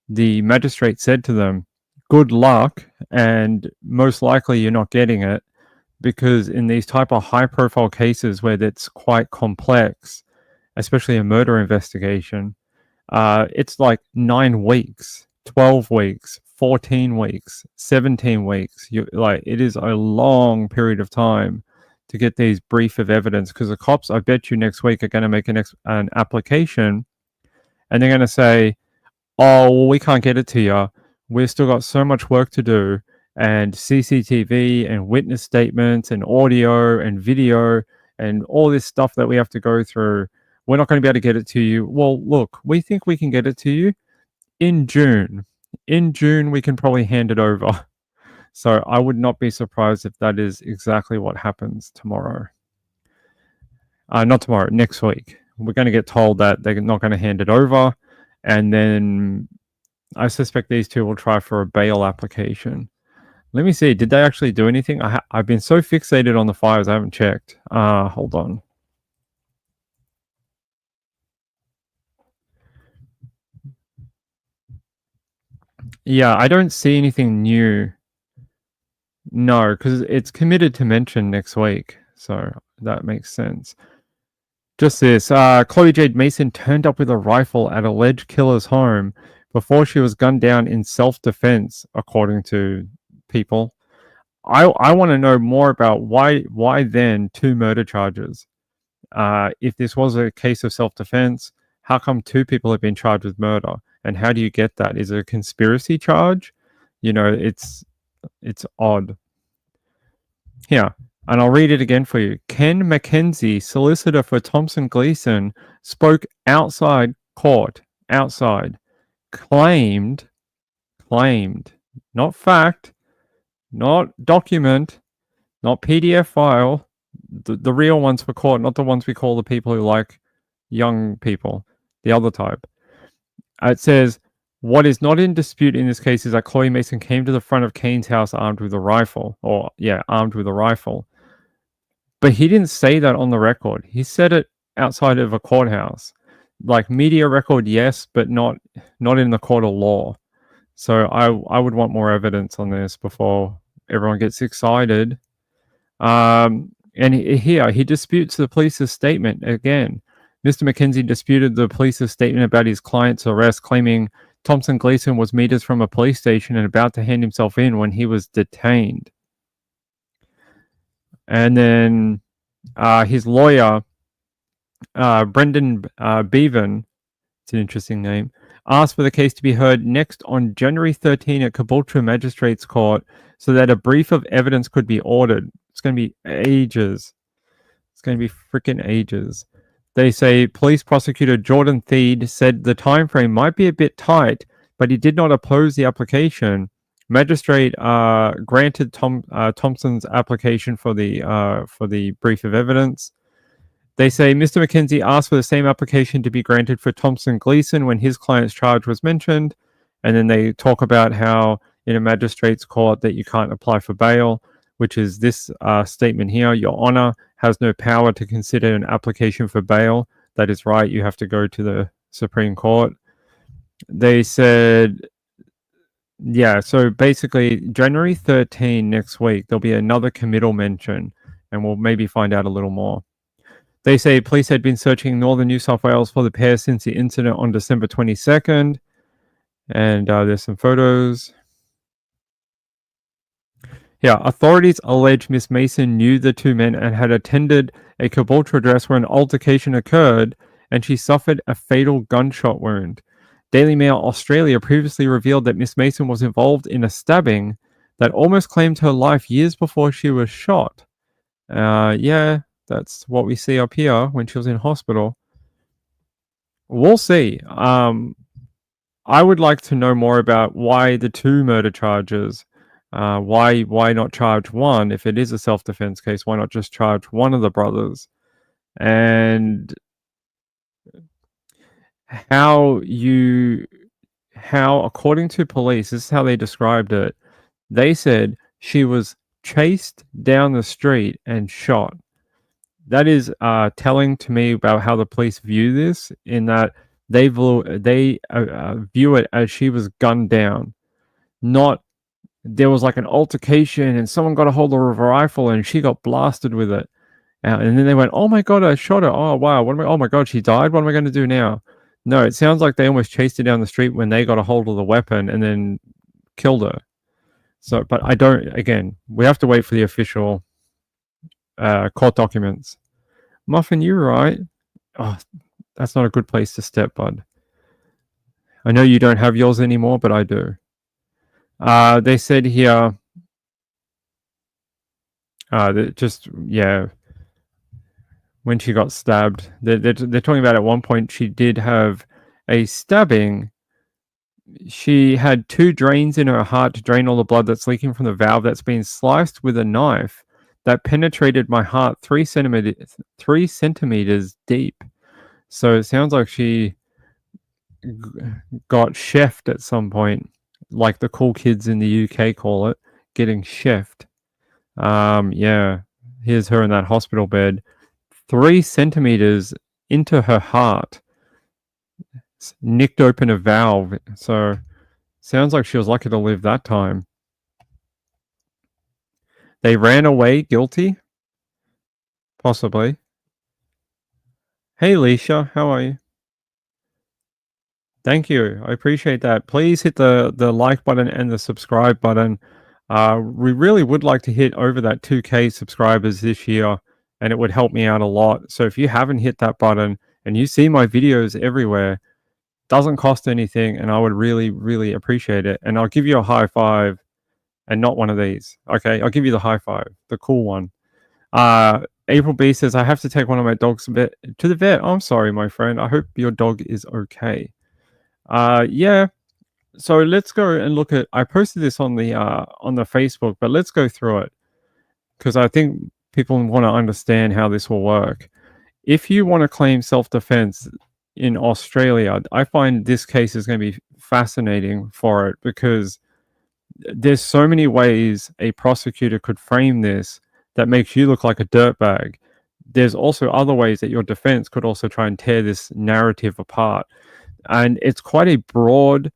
the magistrate said to them, good luck, and most likely you're not getting it, because in these type of high-profile cases where it's quite complex, especially a murder investigation, it's like 9 weeks, 12 weeks, 14 weeks, 17 weeks. It is a long period of time to get these brief of evidence, because the cops, I bet you next week, are going to make an application, and they're going to say, oh, well, we can't get it to you. We've still got so much work to do, and CCTV and witness statements and audio and video and all this stuff that we have to go through. we're not going to be able to get it to you. Well, look, we think we can get it to you in June. In June, we can probably hand it over. So I would not be surprised if that is exactly what happens tomorrow. Not tomorrow, next week. We're going to get told that they're not going to hand it over. And then I suspect these two will try for a bail application. Let me see. Did they actually do anything? I've been so fixated on the fires, I haven't checked. Hold on. Yeah, I don't see anything new. No, because it's committed to mention next week. So that makes sense. Just this. Chloe Jade Mason turned up with a rifle at alleged killer's home before she was gunned down in self-defense, according to people. I want to know more about why then 2 murder charges. If this was a case of self-defense, how come 2 people have been charged with murder? And how do you get that? Is it a conspiracy charge? You know, it's odd. Here, and I'll read it again for you. Ken McKenzie, solicitor for Thompson Gleason, spoke outside court. Outside. Claimed, not fact, not document, not PDF file, the real ones for court, not the ones we call the people who like young people, the other type. It says, what is not in dispute in this case is that Chloe Mason came to the front of Kane's house armed with a rifle. Armed with a rifle. But he didn't say that on the record. He said it outside of a courthouse. Like media record, yes, but not in the court of law. So I would want more evidence on this before everyone gets excited. And here, he disputes the police's statement again. Mr. McKenzie disputed the police's statement about his client's arrest, claiming Thompson Gleason was meters from a police station and about to hand himself in when he was detained. And then his lawyer, Brendan Bevan, it's an interesting name, asked for the case to be heard next on January 13 at Caboolture Magistrates Court so that a brief of evidence could be ordered. It's going to be ages. It's going to be freaking ages. They say police prosecutor Jordan Thew said the time frame might be a bit tight, but he did not oppose the application. Magistrate granted Thompson's application for the brief of evidence. They say Mr. McKenzie asked for the same application to be granted for Thompson Gleason when his client's charge was mentioned, and then they talk about how in a magistrate's court that you can't apply for bail, which is this statement here. Your Honor has no power to consider an application for bail. That is right. You have to go to the Supreme Court. They said, yeah, so basically January 13 next week, there'll be another committal mention, and we'll maybe find out a little more. They say police had been searching northern New South Wales for the pair since the incident on December 22nd. And there's some photos. Yeah, authorities allege Miss Mason knew the 2 men and had attended a Caboolture address where an altercation occurred, and she suffered a fatal gunshot wound. Daily Mail Australia previously revealed that Miss Mason was involved in a stabbing that almost claimed her life years before she was shot. Yeah, that's what we see up here when she was in hospital. We'll see. I would like to know more about why the 2 murder charges. Why not charge 1 if it is a self-defense case? Why not just charge one of the brothers? And how, according to police, this is how they described it. They said she was chased down the street and shot. That is telling to me about how the police view this, in that they view it as she was gunned down, not there was like an altercation and someone got a hold of a rifle and she got blasted with it. And then they went, oh my God, I shot her. Oh, wow. Oh my God, she died. What am I going to do now? No, it sounds like they almost chased her down the street when they got a hold of the weapon and then killed her. So, but I don't, again, we have to wait for the official court documents. Muffin, you're right. Oh, that's not a good place to step, bud. I know you don't have yours anymore, but I do. They said here, when she got stabbed. They're talking about at one point she did have a stabbing. She had 2 drains in her heart to drain all the blood that's leaking from the valve that's been sliced with a knife that penetrated my heart 3 centimeters deep. So it sounds like she got chefed at some point, like the cool kids in the UK call it, getting chefed. Yeah, here's her in that hospital bed, 3 centimeters into her heart, nicked open a valve. So sounds like she was lucky to live that time. They ran away guilty? Possibly. Hey, Leisha, how are you? Thank you. I appreciate that. Please hit the like button and the subscribe button. We really would like to hit over that 2K subscribers this year, and it would help me out a lot. So if you haven't hit that button and you see my videos everywhere, doesn't cost anything, and I would really, really appreciate it. And I'll give you a high five, and not one of these. Okay, I'll give you the high five, the cool one. April B says, I have to take one of my dogs to the vet. I'm sorry, my friend. I hope your dog is okay. Yeah. So let's go and look at. I posted this on the Facebook, but let's go through it because I think people want to understand how this will work. If you want to claim self-defense in Australia, I find this case is going to be fascinating for it because there's so many ways a prosecutor could frame this that makes you look like a dirtbag. There's also other ways that your defense could also try and tear this narrative apart. And it's quite a broad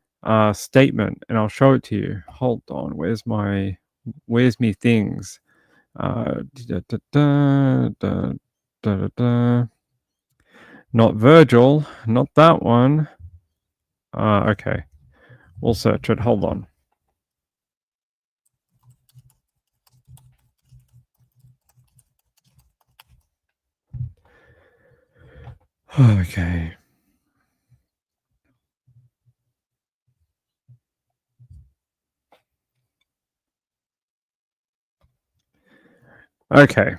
statement, and I'll show it to you. Hold on, where's me things? Not Virgil, not that one. Okay, we'll search it. Hold on. Okay. Okay.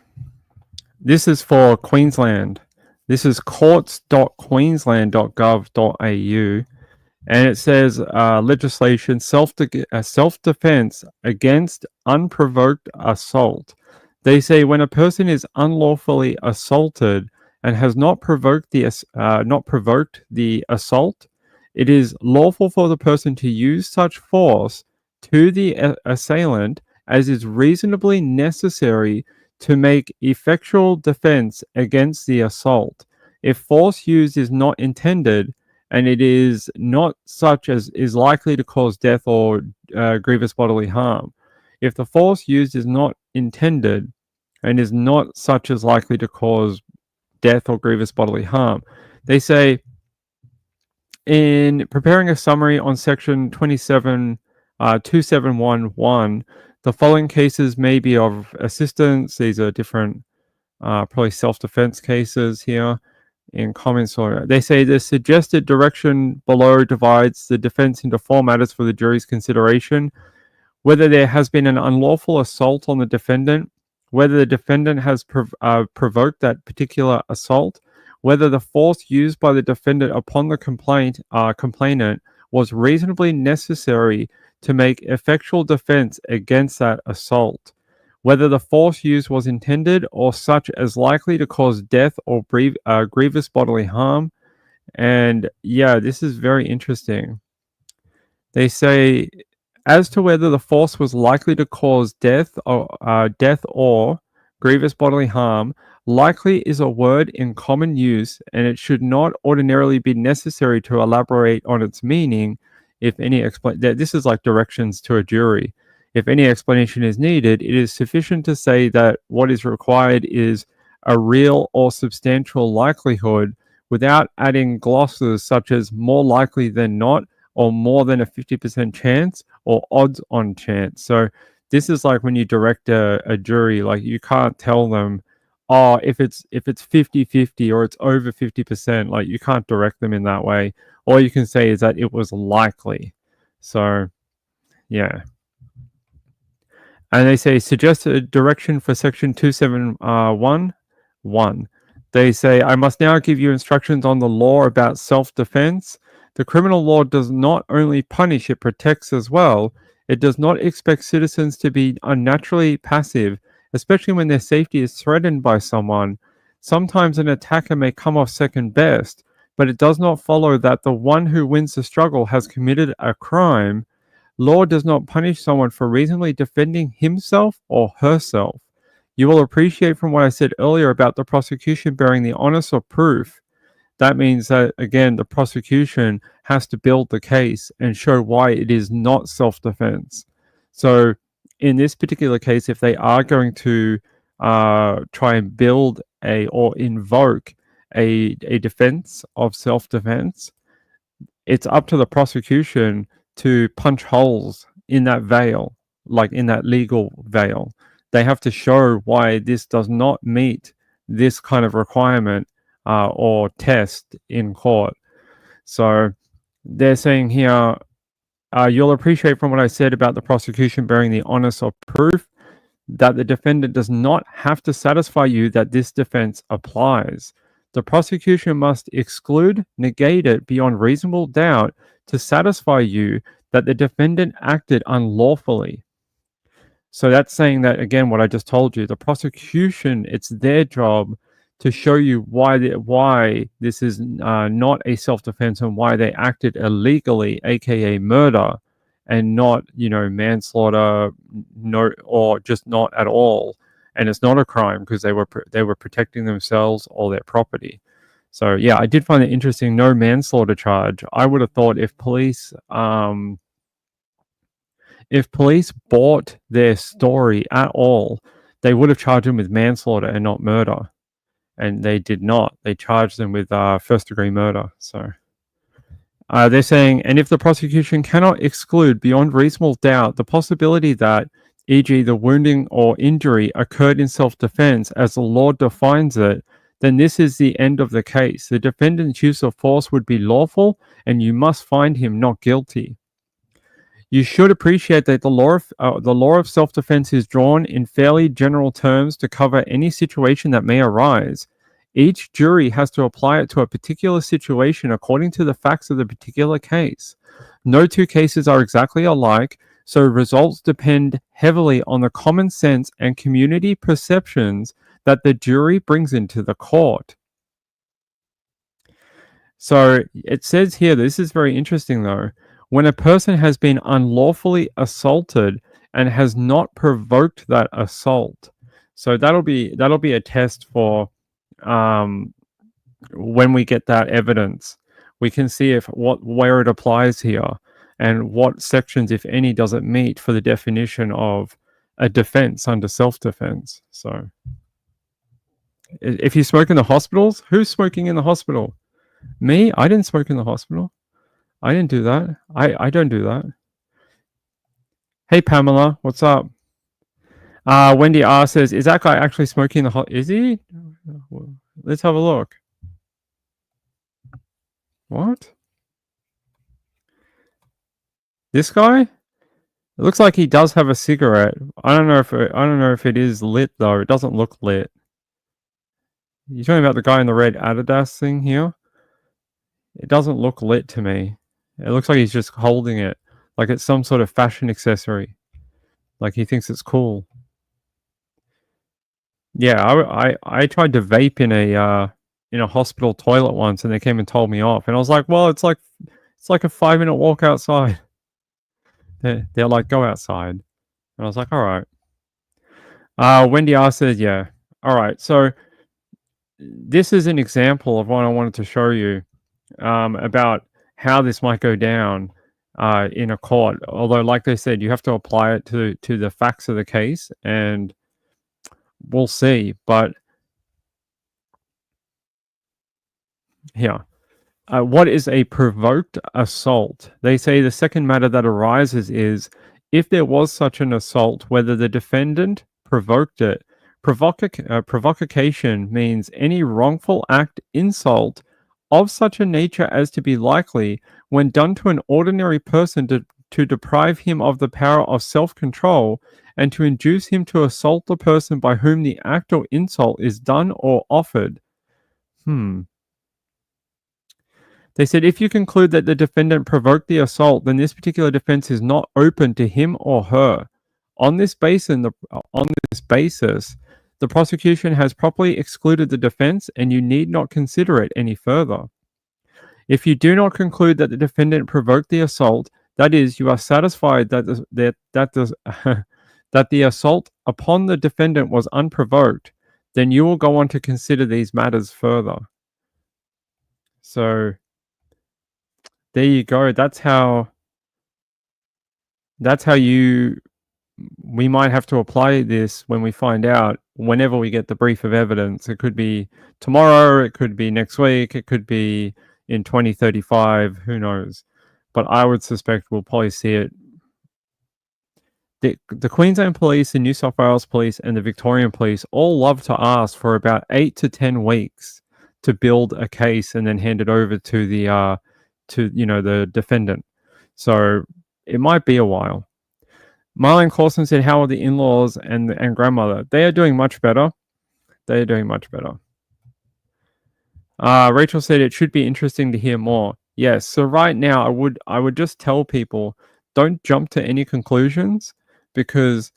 This is for Queensland. This is courts.queensland.gov.au, and it says legislation self-defense against unprovoked assault. They say when a person is unlawfully assaulted and has not provoked the assault, it is lawful for the person to use such force to the assailant as is reasonably necessary to make effectual defense against the assault. If force used is not intended, and it is not such as is likely to cause death or grievous bodily harm. If the force used is not intended and is not such as likely to cause death or grievous bodily harm, they say in preparing a summary on section 2711, the following cases may be of assistance. These are different, probably self-defense cases here. In comments, or they say the suggested direction below divides the defense into 4 matters for the jury's consideration: whether there has been an unlawful assault on the defendant, whether the defendant has provoked that particular assault, whether the force used by the defendant upon the complainant was reasonably necessary to make effectual defense against that assault, whether the force used was intended or such as likely to cause death or grievous bodily harm. And yeah, this is very interesting. They say, as to whether the force was likely to cause death or grievous bodily harm, likely is a word in common use, and it should not ordinarily be necessary to elaborate on its meaning. If any this is like directions to a jury. If any explanation is needed, it is sufficient to say that what is required is a real or substantial likelihood without adding glosses such as more likely than not, or more than a 50% chance, or odds on chance. So this is like when you direct a jury, like you can't tell them, oh, if it's 50-50 or it's over 50%, like you can't direct them in that way. All you can say is that it was likely. So yeah. And they say suggest a direction for section 2711. They say, I must now give you instructions on the law about self-defense. The criminal law does not only punish, it protects as well. It does not expect citizens to be unnaturally passive, especially when their safety is threatened by someone. Sometimes an attacker may come off second best, but it does not follow that the one who wins the struggle has committed a crime. Law does not punish someone for reasonably defending himself or herself. You will appreciate from what I said earlier about the prosecution bearing the onus of proof. That means that, again, the prosecution has to build the case and show why it is not self-defense. So in this particular case, if they are going to try and build or invoke a defense of self-defense, it's up to the prosecution to punch holes in that veil, like in that legal veil. They have to show why this does not meet this kind of requirement or test in court. So they're saying here, you'll appreciate from what I said about the prosecution bearing the onus of proof that the defendant does not have to satisfy you that this defense applies. The prosecution must exclude, negate it beyond reasonable doubt to satisfy you that the defendant acted unlawfully. So that's saying that, again, what I just told you, the prosecution, it's their job to show you why this is not a self-defense and why they acted illegally, aka murder, and not, manslaughter, or just not at all. And it's not a crime because they were protecting themselves or their property. So yeah, I did find it interesting. No manslaughter charge. I would have thought if police bought their story at all, they would have charged them with manslaughter and not murder. And they did not. They charged them with first-degree murder. So they're saying, and if the prosecution cannot exclude beyond reasonable doubt the possibility that, e.g., the wounding or injury occurred in self-defense as the law defines it, then this is the end of the case. The defendant's use of force would be lawful, and you must find him not guilty. You should appreciate that the law of self-defense is drawn in fairly general terms to cover any situation that may arise. Each jury has to apply it to a particular situation according to the facts of the particular case. No two cases are exactly alike, so results depend heavily on the common sense and community perceptions that the jury brings into the court. So it says here, this is very interesting though, when a person has been unlawfully assaulted and has not provoked that assault. So that'll be a test for when we get that evidence. We can see where it applies here and what sections, if any, does it meet for the definition of a defense under self-defense. So if you smoke in the hospitals, who's smoking in the hospital? Me? I didn't smoke in the hospital. I didn't do that. I don't do that. Hey, Pamela, what's up? Wendy R says, is that guy actually smoking the is he? Let's have a look. What? This guy? It looks like he does have a cigarette. I don't know if it is lit though. It doesn't look lit. You talking about the guy in the red Adidas thing here? It doesn't look lit to me. It looks like he's just holding it like it's some sort of fashion accessory. Like he thinks it's cool. Yeah, I tried to vape in a hospital toilet once, and they came and told me off. And I was like, well, it's like a 5-minute walk outside. They're like, go outside. And I was like, all right. Wendy R said, yeah. All right. So this is an example of what I wanted to show you about how this might go down in a court. Although, like they said, you have to apply it to the facts of the case, and we'll see. But here, what is a provoked assault? They say the second matter that arises is if there was such an assault, whether the defendant provoked it. Provocation means any wrongful act, insult, of such a nature as to be likely, when done to an ordinary person, to deprive him of the power of self-control and to induce him to assault the person by whom the act or insult is done or offered. They said, if you conclude that the defendant provoked the assault, then this particular defense is not open to him or her. On this basis, the prosecution has properly excluded the defense, and you need not consider it any further. If you do not conclude that the defendant provoked the assault, that is, you are satisfied that that the assault upon the defendant was unprovoked, then you will go on to consider these matters further. So there you go. That's how we might have to apply this when we find out, whenever we get the brief of evidence. It could be tomorrow, it could be next week, it could be in 2035, who knows. But I would suspect we'll probably see it. The Queensland Police, the New South Wales Police, and the Victorian Police all love to ask for about 8 to 10 weeks to build a case and then hand it over to the the defendant. So it might be a while. Marlene Clausen said, how are the in-laws and grandmother? They are doing much better. Rachel said, it should be interesting to hear more. Yes. So right now, I would just tell people, don't jump to any conclusions, because,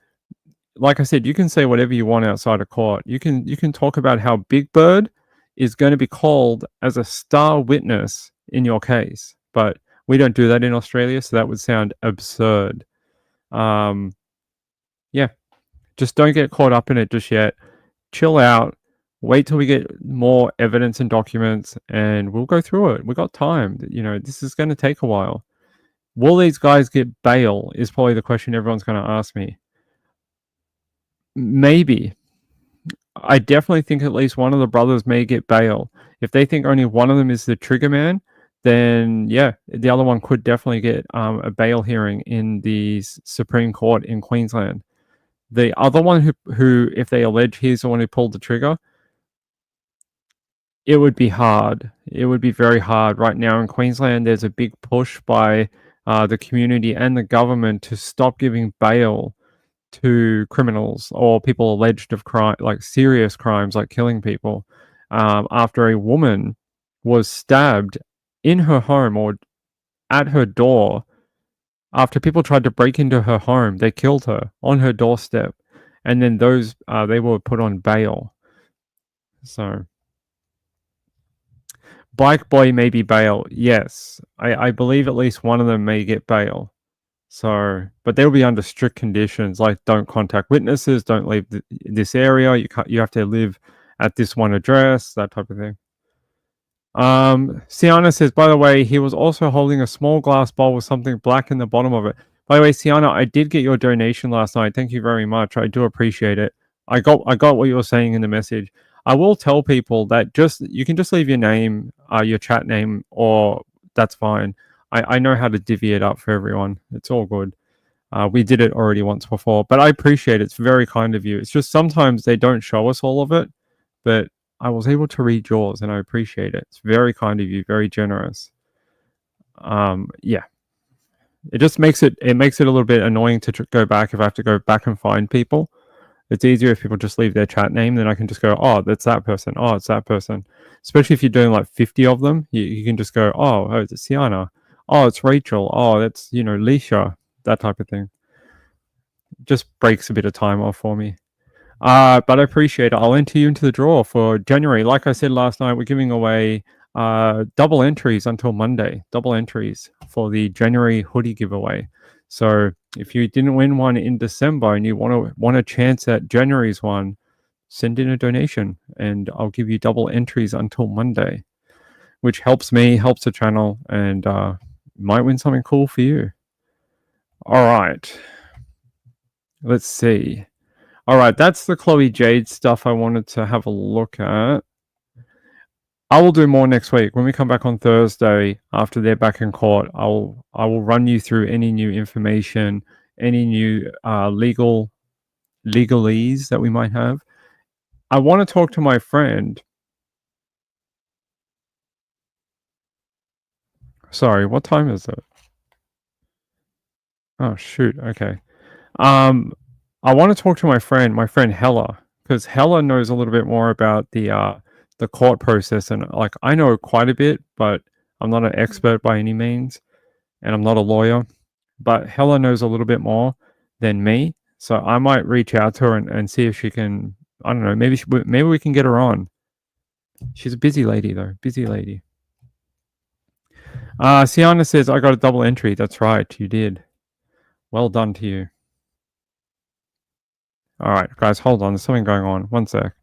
like I said, you can say whatever you want outside of court. You can talk about how Big Bird is going to be called as a star witness in your case, but we don't do that in Australia, so that would sound absurd. Yeah, just don't get caught up in it just yet. Chill out. Wait till we get more evidence and documents, and we'll go through it. We got time. This is going to take a while. Will these guys get bail is probably the question everyone's going to ask me. Maybe. I definitely think at least one of the brothers may get bail. If they think only one of them is the trigger man, then yeah, the other one could definitely get a bail hearing in the Supreme Court in Queensland. The other one who, if they allege he's the one who pulled the trigger, it would be hard. It would be very hard. Right now in Queensland, there's a big push by the community and the government to stop giving bail to criminals or people alleged of crime, like serious crimes, like killing people, after a woman was stabbed in her home or at her door. After people tried to break into her home, they killed her on her doorstep, and then they were put on bail. So Bike Boy may be bail. Yes, I believe at least one of them may get bail. So, but they'll be under strict conditions, like don't contact witnesses, don't leave this area. You have to live at this one address, that type of thing. Sienna says, by the way, he was also holding a small glass bowl with something black in the bottom of it. By the way, Sienna, I did get your donation last night. Thank you very much. I do appreciate it. I got what you were saying in the message. I will tell people that you can just leave your name, your chat name, or that's fine. I know how to divvy it up for everyone. It's all good. We did it already once before, but I appreciate it. It's very kind of you. It's just sometimes they don't show us all of it, but I was able to read yours, and I appreciate it. It's very kind of you, very generous. Yeah, it just makes it a little bit annoying to go back if I have to go back and find people. It's easier if people just leave their chat name, then I can just go, oh, that's that person. Oh, it's that person. Especially if you're doing like 50 of them, you can just go, oh, it's Sienna. Oh, it's Rachel. Oh, that's, Leisha, that type of thing. Just breaks a bit of time off for me. But I appreciate it. I'll enter you into the draw for January. Like I said last night, we're giving away double entries until Monday. Double entries for the January hoodie giveaway. So if you didn't win one in December and you want a chance at January's one, send in a donation and I'll give you double entries until Monday, which helps me, helps the channel, and might win something cool for you. All right. Let's see. All right, that's the Chloe Jade stuff I wanted to have a look at. I will do more next week. When we come back on Thursday after they're back in court, I will run you through any new information, any new legalese that we might have. I want to talk to my friend. Sorry, what time is it? Oh shoot, okay. I want to talk to my friend Hella, because Hella knows a little bit more about the the court process, and like I know quite a bit, but I'm not an expert by any means, and I'm not a lawyer. But Hella knows a little bit more than me, so I might reach out to her and see if she can. I don't know. Maybe we can get her on. She's a busy lady though. Busy lady. Sienna says I got a double entry. That's right, you did. Well done to you. All right, guys, hold on. There's something going on. One sec.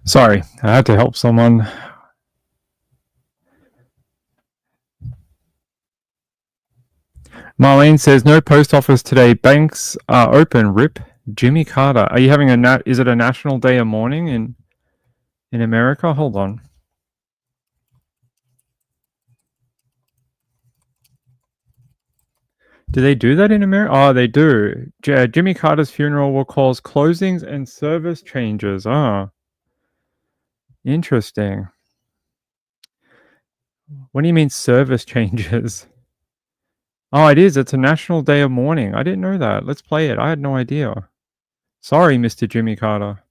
Sorry, I had to help someone. Marlene says no post office today. Banks are open. Rip Jimmy Carter. Are you having is it a national day of mourning in America? Hold on. Do they do that in America? Oh, they do. Jimmy Carter's funeral will cause closings and service changes. Ah, interesting. What do you mean service changes? Oh, it is. It's a national day of mourning. I didn't know that. Let's play it. I had no idea. Sorry, Mr. Jimmy Carter.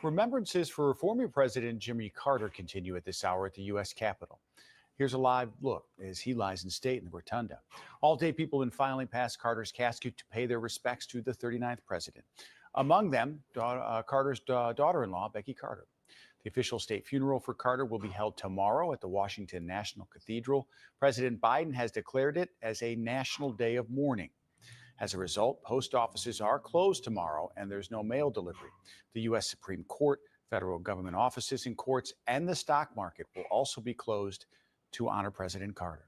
Remembrances for former President Jimmy Carter continue at this hour at the U.S. Capitol. Here's a live look as he lies in state in the rotunda. All day, people have been filing past Carter's casket to pay their respects to the 39th president. Among them, Carter's daughter-in-law, Becky Carter. The official state funeral for Carter will be held tomorrow at the Washington National Cathedral. President Biden has declared it as a national day of mourning. As a result, post offices are closed tomorrow and there's no mail delivery. The U.S. Supreme Court, federal government offices and courts, and the stock market will also be closed to honor President Carter.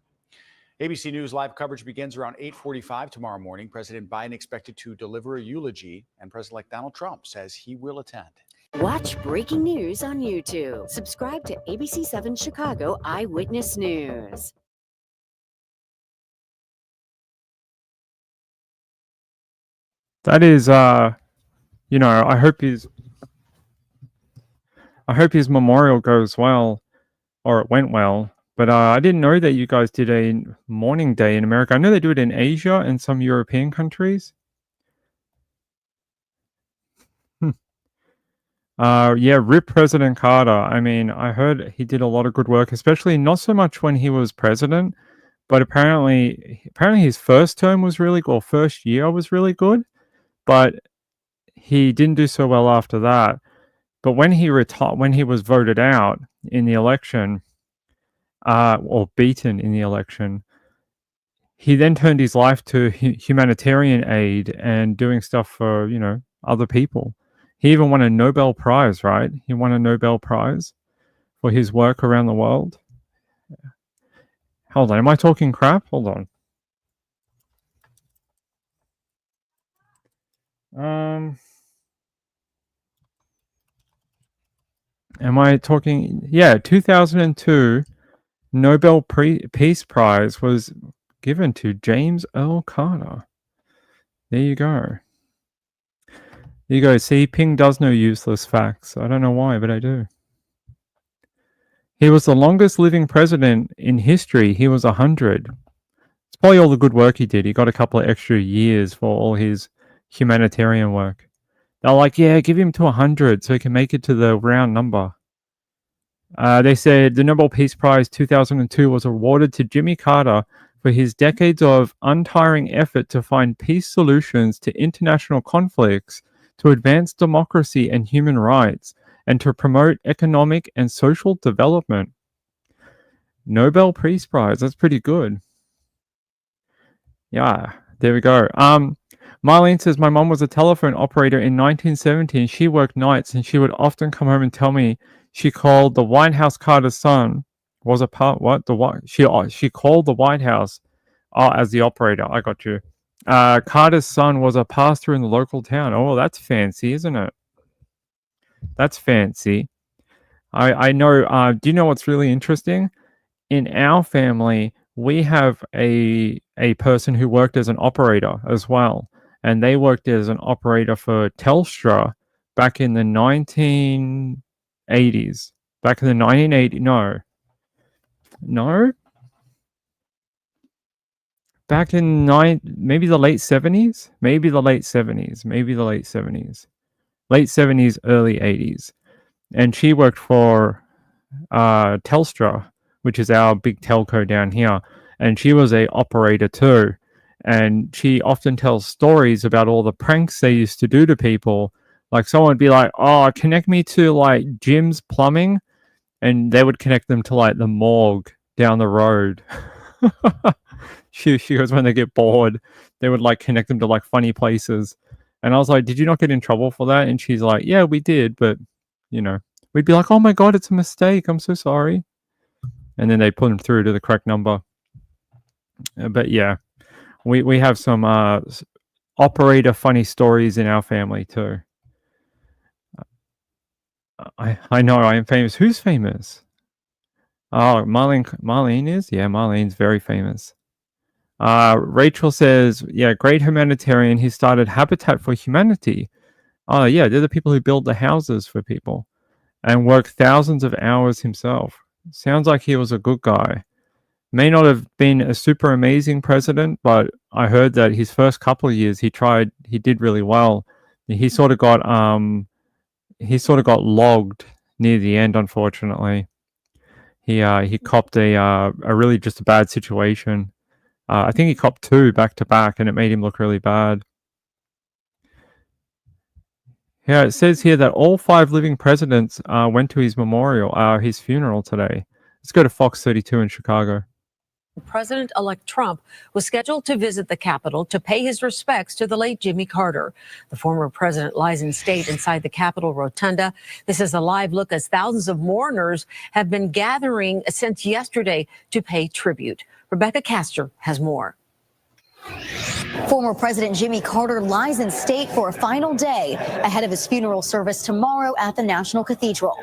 ABC News live coverage begins around 8:45 tomorrow morning. President Biden expected to deliver a eulogy, and President-elect Donald Trump says he will attend. Watch breaking news on YouTube. Subscribe to ABC 7 Chicago Eyewitness News. That is, you know, I hope his memorial goes well, or it went well. But I didn't know that you guys did a mourning day in America. I know they do it in Asia and some European countries. Yeah, rip President Carter. I mean, I heard he did a lot of good work, especially not so much when he was president, but apparently his first term was really good, or first year was really good, but he didn't do so well after that. But when he was voted out in the election, or beaten in the election, he then turned his life to humanitarian aid and doing stuff for, you know, other people. He even won a Nobel Prize, right? He won a Nobel Prize for his work around the world. Hold on, am I talking crap? Hold on. Am I talking? Yeah, 2002 Nobel Peace Prize was given to James Earl Carter. There you go. There you go. See, Ping does know useless facts. I don't know why, but I do. He was the longest living president in history. He was 100. It's probably all the good work he did. He got a couple of extra years for all his humanitarian work. They're like, yeah, give him to 100 so he can make it to the round number. They said the Nobel Peace Prize 2002 was awarded to Jimmy Carter for his decades of untiring effort to find peace solutions to international conflicts, to advance democracy and human rights, and to promote economic and social development. Nobel Peace Prize, that's pretty good. Yeah, there we go. Marlene says my mom was a telephone operator in 1970 and she worked nights and she would often come home and tell me she called the White House Carter's son was a part what the what she called the White House as the operator. I got you. Carter's son was a pastor in the local town. Oh, that's fancy, isn't it? That's fancy. I know. Do you know what's really interesting? In our family, we have a person who worked as an operator as well, and they worked as an operator for Telstra back in the 1980s. Back in the 1980s, no, back in maybe the late 70s, maybe the late 70s, late 70s, early 80s, and she worked for Telstra, which is our big telco down here, and she was a operator too. And she often tells stories about all the pranks they used to do to people. Like someone would be like, "Oh, connect me to like Jim's plumbing," and they would connect them to like the morgue down the road. She goes when they get bored, they would like connect them to like funny places. And I was like, "Did you not get in trouble for that?" And she's like, "Yeah, we did, but you know." We'd be like, "Oh my god, it's a mistake. I'm so sorry." And then they put them through to the correct number. But yeah, we have some operator funny stories in our family too. I know I am famous. Who's famous? Oh, Marlene is? Yeah, Marlene's very famous. Rachel says, yeah, great humanitarian. He started Habitat for Humanity. Oh yeah, they're the people who build the houses for people and work thousands of hours himself. Sounds like he was a good guy. May not have been a super amazing president, but I heard that his first couple of years he did really well. He sort of got logged near the end, unfortunately. He copped a really just a bad situation. I think he copped 2 back to back, and it made him look really bad. Yeah, it says here that all 5 living presidents went to his his funeral today. Let's go to Fox 32 in Chicago. President-elect Trump was scheduled to visit the Capitol to pay his respects to the late Jimmy Carter. The former president lies in state inside the Capitol Rotunda. This is a live look as thousands of mourners have been gathering since yesterday to pay tribute. Rebecca Castor has more. Former President Jimmy Carter lies in state for a final day ahead of his funeral service tomorrow at the National Cathedral.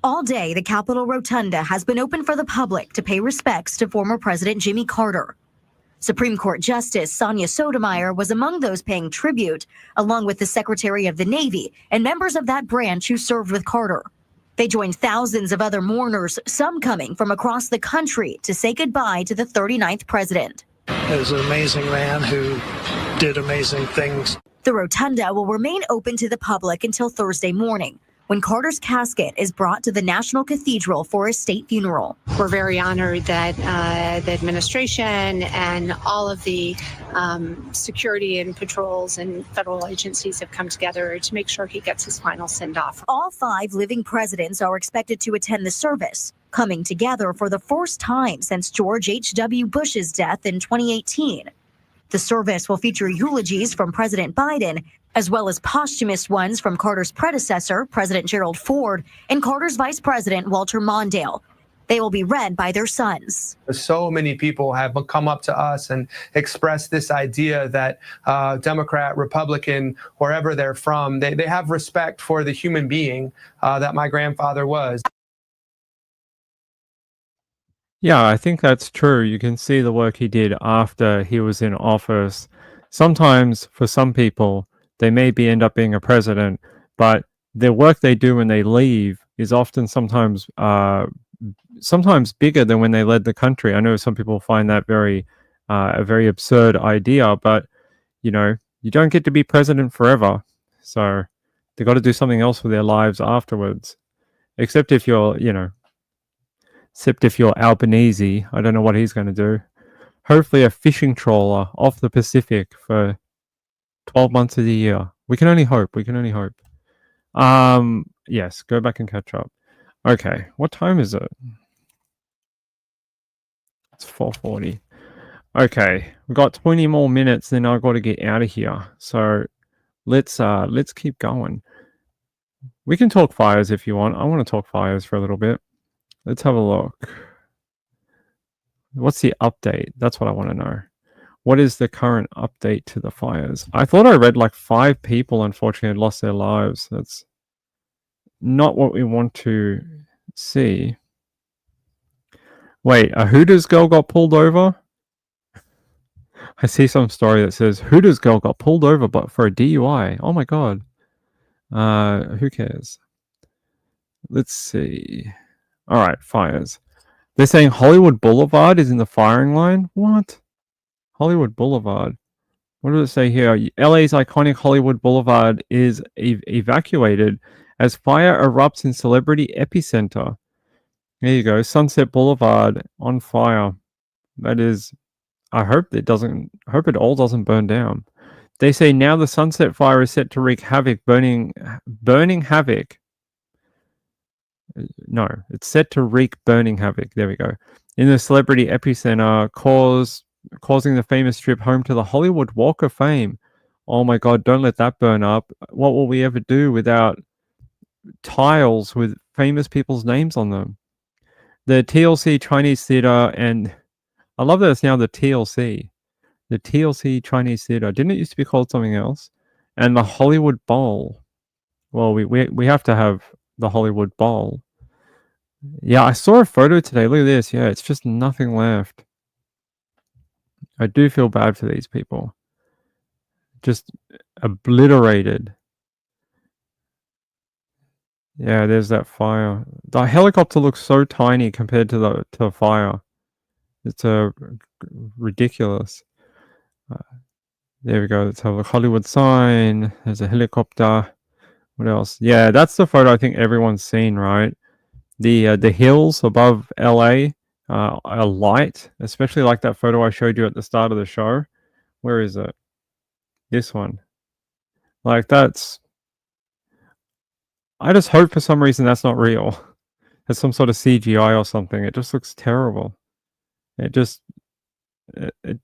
All day, the Capitol Rotunda has been open for the public to pay respects to former President Jimmy Carter. Supreme Court Justice Sonia Sotomayor was among those paying tribute, along with the Secretary of the Navy and members of that branch who served with Carter. They joined thousands of other mourners, some coming from across the country, to say goodbye to the 39th president. He was an amazing man who did amazing things. The Rotunda will remain open to the public until Thursday morning, when Carter's casket is brought to the National Cathedral for his state funeral. We're very honored that the administration and all of the security and patrols and federal agencies have come together to make sure he gets his final send-off. All 5 living presidents are expected to attend the service, coming together for the first time since George H.W. Bush's death in 2018. The service will feature eulogies from President Biden, as well as posthumous ones from Carter's predecessor, President Gerald Ford, and Carter's vice president, Walter Mondale. They will be read by their sons. So many people have come up to us and expressed this idea that Democrat, Republican, wherever they're from, they have respect for the human being that my grandfather was. Yeah, I think that's true. You can see the work he did after he was in office. Sometimes, for some people, they maybe end up being a president, but the work they do when they leave is often sometimes bigger than when they led the country. I know some people find that a very absurd idea, but you know, you don't get to be president forever. So they got to do something else with their lives afterwards. Except if you're Albanese. I don't know what he's going to do. Hopefully a fishing trawler off the Pacific for 12 months of the year. We can only hope. Yes, go back and catch up. Okay, what time is it? It's 4:40. Okay, we've got 20 more minutes, then I've got to get out of here. So let's keep going. We can talk fires if you want. I want to talk fires for a little bit. Let's have a look. What's the update? That's what I want to know. What is the current update to the fires? I thought I read like 5 people, unfortunately, had lost their lives. That's not what we want to see. Wait, a Hooters girl got pulled over? I see some story that says Hooters girl got pulled over but for a DUI. Oh my god. Who cares? Let's see. Alright, fires. They're saying Hollywood Boulevard is in the firing line? What? Hollywood Boulevard. What does it say here? LA's iconic Hollywood Boulevard is evacuated as fire erupts in celebrity epicenter. There you go. Sunset Boulevard on fire. That is... I hope it all doesn't burn down. They say now the Sunset Fire is set to wreak havoc, burning havoc. No, it's set to wreak burning havoc. There we go. In the celebrity epicenter, causing the famous strip home to the Hollywood Walk of Fame. Oh my god, don't let that burn up. What will we ever do without tiles with famous people's names on them? The TLC Chinese Theater, and I love that it's now the TLC. The TLC Chinese Theater. Didn't it used to be called something else? And the Hollywood Bowl. Well, we have to have the Hollywood Bowl. Yeah, I saw a photo today. Look at this. Yeah, it's just nothing left. I do feel bad for these people. Just obliterated. Yeah, there's that fire. The helicopter looks so tiny compared to the fire. It's ridiculous. There we go. Let's have a Hollywood sign. There's a helicopter. What else? Yeah, that's the photo I think everyone's seen, right? The hills above LA are light, especially like that photo I showed you at the start of the show. Where is it? This one. Like that's... I just hope for some reason that's not real. It's some sort of CGI or something. It just looks terrible. It just...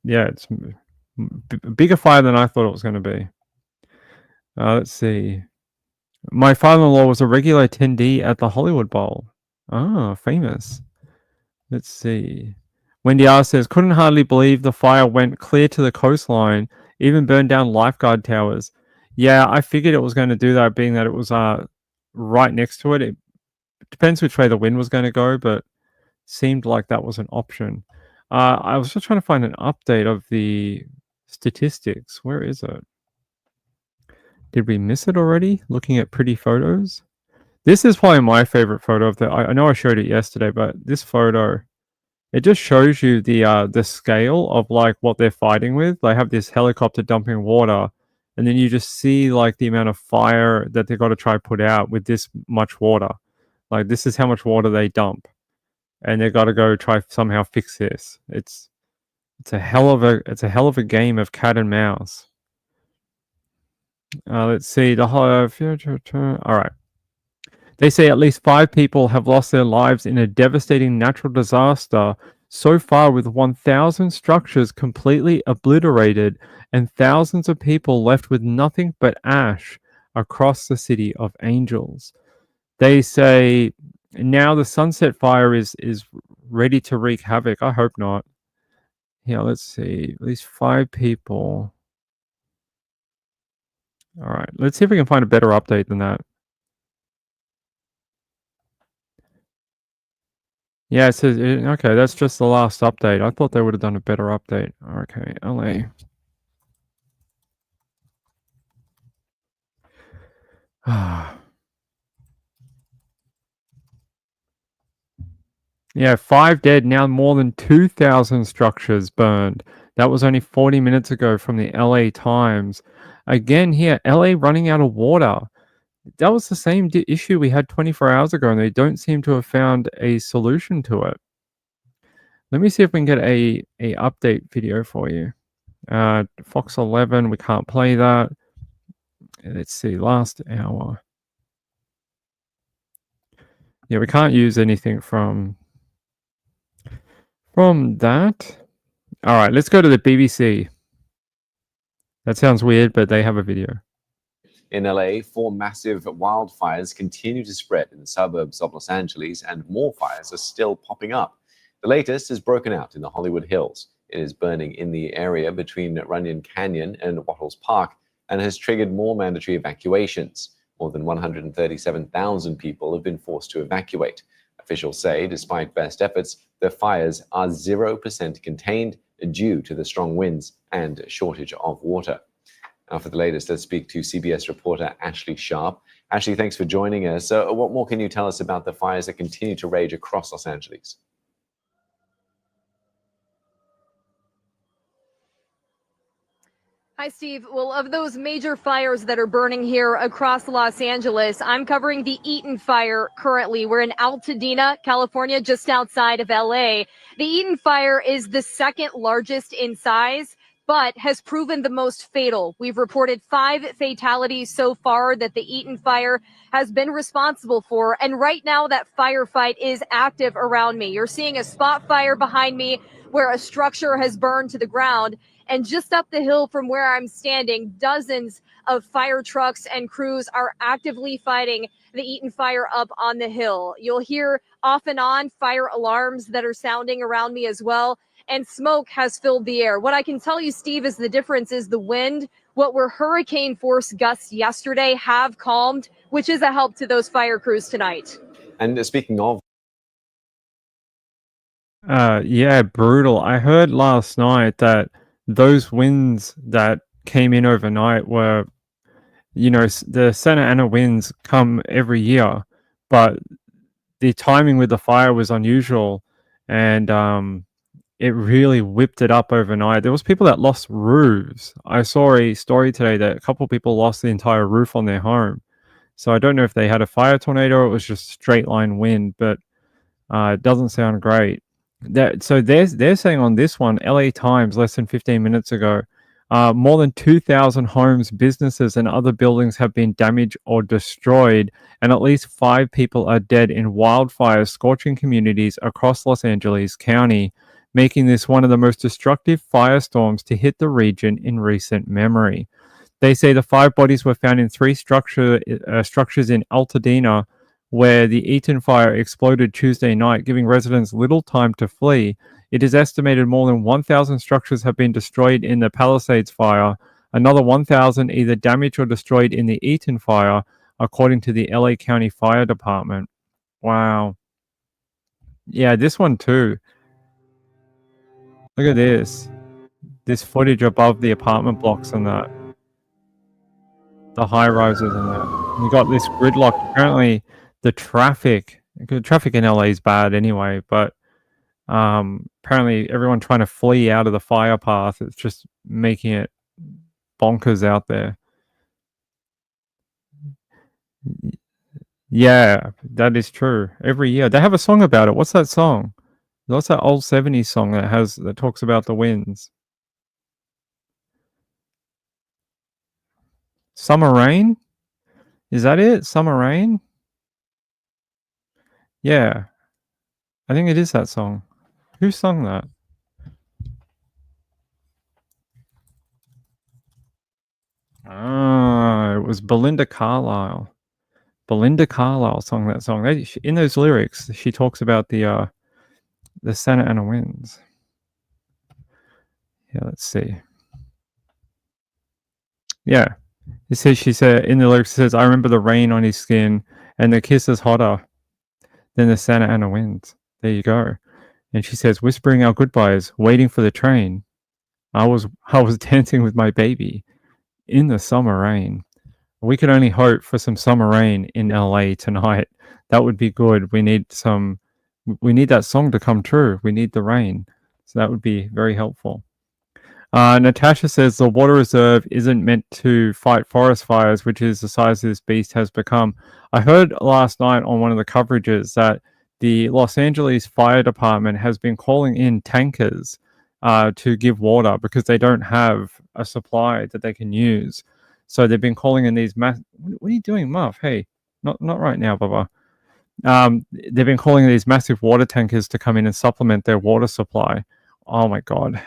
yeah, it's bigger fire than I thought it was going to be. Let's see. My father-in-law was a regular attendee at the Hollywood Bowl. Ah, famous. Let's see. Wendy R says, couldn't hardly believe the fire went clear to the coastline, even burned down lifeguard towers. Yeah, I figured it was going to do that, being that it was right next to it. It depends which way the wind was going to go, but seemed like that was an option. I was just trying to find an update of the statistics. Where is it? Did we miss it already? Looking at pretty photos. This is probably my favorite photo of the... I know I showed it yesterday, but this photo, it just shows you the scale of like what they're fighting with. They have this helicopter dumping water, and then you just see like the amount of fire that they've got to try put out with this much water. Like this is how much water they dump, and they've got to go try somehow fix this. It's a hell of a game of cat and mouse. Let's see the whole future. All right. They say at least 5 people have lost their lives in a devastating natural disaster so far, with 1,000 structures completely obliterated and thousands of people left with nothing but ash across the city of Angels. They say now the Sunset Fire is ready to wreak havoc. I hope not. Yeah, let's see. At least 5 people. All right. Let's see if we can find a better update than that. Yeah, it says, okay, that's just the last update. I thought they would have done a better update. Okay, LA. Yeah, 5 dead, now more than 2,000 structures burned. That was only 40 minutes ago from the LA Times. Again here, LA running out of water. That was the same issue we had 24 hours ago, and they don't seem to have found a solution to it. Let me see if we can get a update video for you. Fox 11, we can't play that. Let's see, last hour. Yeah, we can't use anything from that. All right, let's go to the BBC. That sounds weird, but they have a video. In LA, 4 massive wildfires continue to spread in the suburbs of Los Angeles, and more fires are still popping up. The latest has broken out in the Hollywood Hills. It is burning in the area between Runyon Canyon and Wattles Park and has triggered more mandatory evacuations. More than 137,000 people have been forced to evacuate. Officials say, despite best efforts, the fires are 0% contained due to the strong winds and shortage of water. Now, for the latest, let's speak to CBS reporter Ashley Sharp. Ashley, thanks for joining us. What more can you tell us about the fires that continue to rage across Los Angeles? Hi, Steve. Well, of those major fires that are burning here across Los Angeles, I'm covering the Eaton fire currently. We're in Altadena, California, just outside of LA. The Eaton fire is the second largest in size, but has proven the most fatal. We've reported 5 fatalities so far that the Eaton fire has been responsible for. And right now, that firefight is active around me. You're seeing a spot fire behind me where a structure has burned to the ground. And just up the hill from where I'm standing, dozens of fire trucks and crews are actively fighting the Eaton fire up on the hill. You'll hear off and on fire alarms that are sounding around me as well. And smoke has filled the air. What I can tell you, Steve, is the difference is the wind. What were hurricane force gusts yesterday have calmed, which is a help to those fire crews tonight. And speaking of, yeah, brutal. I heard last night that those winds that came in overnight were, the Santa Ana winds come every year, but the timing with the fire was unusual, and it really whipped it up overnight. There was people that lost roofs. I saw a story today that a couple of people lost the entire roof on their home. So I don't know if they had a fire tornado or it was just straight line wind, but it doesn't sound great. So they're saying on this one, LA Times, less than 15 minutes ago, more than 2,000 homes, businesses, and other buildings have been damaged or destroyed, and at least 5 people are dead in wildfires scorching communities across Los Angeles County, making this one of the most destructive firestorms to hit the region in recent memory. They say the 5 bodies were found in 3 structures in Altadena, where the Eaton fire exploded Tuesday night, giving residents little time to flee. It is estimated more than 1,000 structures have been destroyed in the Palisades fire, another 1,000 either damaged or destroyed in the Eaton fire, according to the LA County Fire Department. Wow. Yeah, this one too. Look at this. This footage above the apartment blocks and that. The high rises and that. You got this gridlock. Apparently, the traffic in LA is bad anyway, but apparently everyone trying to flee out of the fire path, it's just making it bonkers out there. Yeah, that is true. Every year they have a song about it. What's that song? What's that old 70s song that talks about the winds? Summer Rain? Is that it? Summer Rain? Yeah. I think it is that song. Who sung that? It was Belinda Carlisle. Belinda Carlisle sung that song. In those lyrics, she talks about the Santa Ana winds. Yeah, let's see. Yeah. She said in the lyrics, it says, I remember the rain on his skin and the kiss is hotter than the Santa Ana winds. There you go. And she says, whispering our goodbyes, waiting for the train. I was dancing with my baby in the summer rain. We could only hope for some summer rain in LA tonight. That would be good. We need that song to come true. We need the rain. So that would be very helpful. Natasha says the water reserve isn't meant to fight forest fires, which is the size this beast has become. I heard last night on one of the coverages that the Los Angeles Fire Department has been calling in tankers to give water because they don't have a supply that they can use. So they've been calling in these what are you doing, Muff? Hey, not right now, Baba. They've been calling these massive water tankers to come in and supplement their water supply. Oh my God.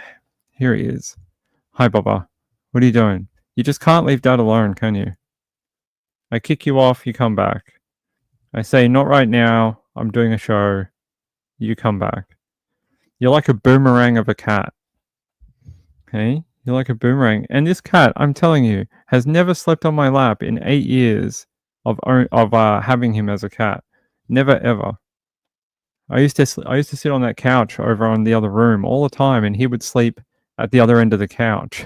Here he is. Hi, Bubba. What are you doing? You just can't leave Dad alone, can you? I kick you off, you come back. I say, not right now. I'm doing a show. You come back. You're like a boomerang of a cat. Okay? You're like a boomerang. And this cat, I'm telling you, has never slept on my lap in 8 years of having him as a cat. Never, ever. I used to sit on that couch over on the other room all the time, and he would sleep at the other end of the couch.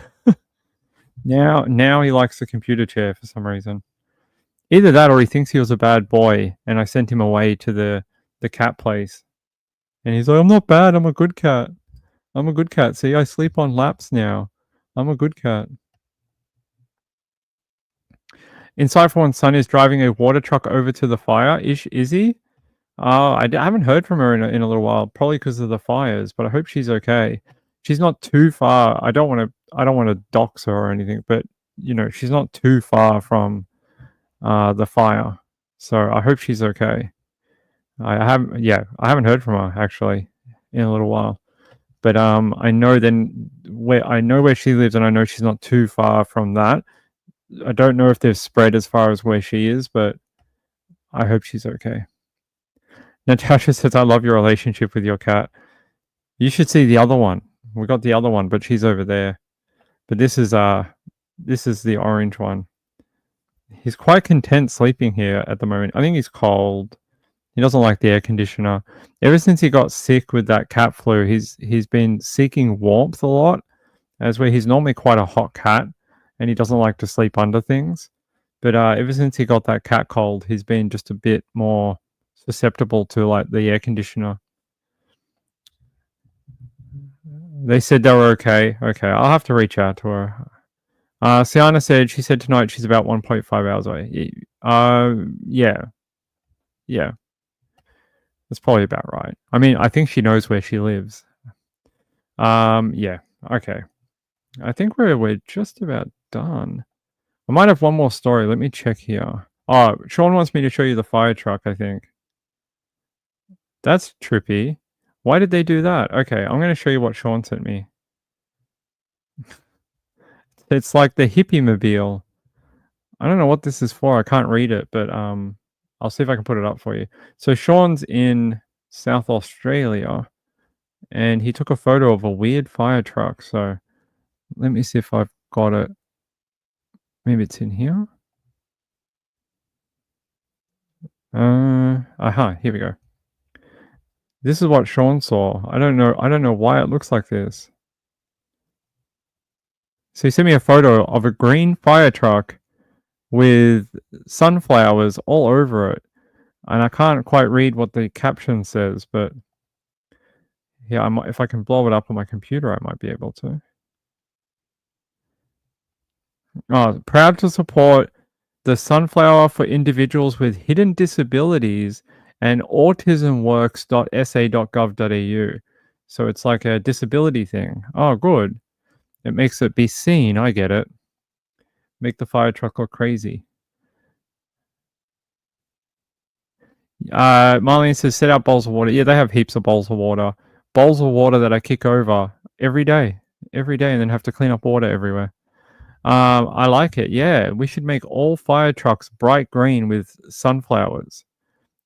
Now he likes the computer chair for some reason. Either that or he thinks he was a bad boy, and I sent him away to the cat place. And he's like, I'm not bad, I'm a good cat. I'm a good cat. See, I sleep on laps now. I'm a good cat. Inside for One Son is driving a water truck over to the fire. Is he? I haven't heard from her in a little while, probably because of the fires. But I hope she's okay. She's not too far. I don't want to dox her or anything, but you know, she's not too far from the fire. So I hope she's okay. I haven't heard from her actually in a little while. But I know where she lives, and I know she's not too far from that. I don't know if they've spread as far as where she is, but I hope she's okay. Natasha says, I love your relationship with your cat. You should see the other one. We got the other one, but she's over there. But this is the orange one. He's quite content sleeping here at the moment. I think he's cold. He doesn't like the air conditioner. Ever since he got sick with that cat flu, he's been seeking warmth a lot, as where he's normally quite a hot cat, and he doesn't like to sleep under things. But ever since he got that cat cold, he's been just a bit more susceptible to like the air conditioner. They said they were okay. Okay, I'll have to reach out to her. Sienna said she said tonight she's about 1.5 hours away. Yeah. That's probably about right. I mean, I think she knows where she lives. Yeah. Okay. I think we're just about done. I might have one more story. Let me check here. Oh, Sean wants me to show you the fire truck, I think. That's trippy. Why did they do that? Okay, I'm going to show you what Sean sent me. It's like the hippie mobile. I don't know what this is for. I can't read it, but I'll see if I can put it up for you. So Sean's in South Australia, and he took a photo of a weird fire truck. So let me see if I've got it. Maybe it's in here. Here we go. This is what Sean saw. I don't know why it looks like this. So he sent me a photo of a green fire truck with sunflowers all over it. And I can't quite read what the caption says, but yeah, if I can blow it up on my computer, I might be able to. Oh, proud to support the Sunflower for Individuals with Hidden Disabilities and autismworks.sa.gov.au. So it's like a disability thing. Oh, good. It makes it be seen. I get it. Make the fire truck look crazy. Marlene says, set out bowls of water. Yeah, they have heaps of bowls of water. Bowls of water that I kick over every day, and then have to clean up water everywhere. I like it. Yeah, we should make all fire trucks bright green with sunflowers.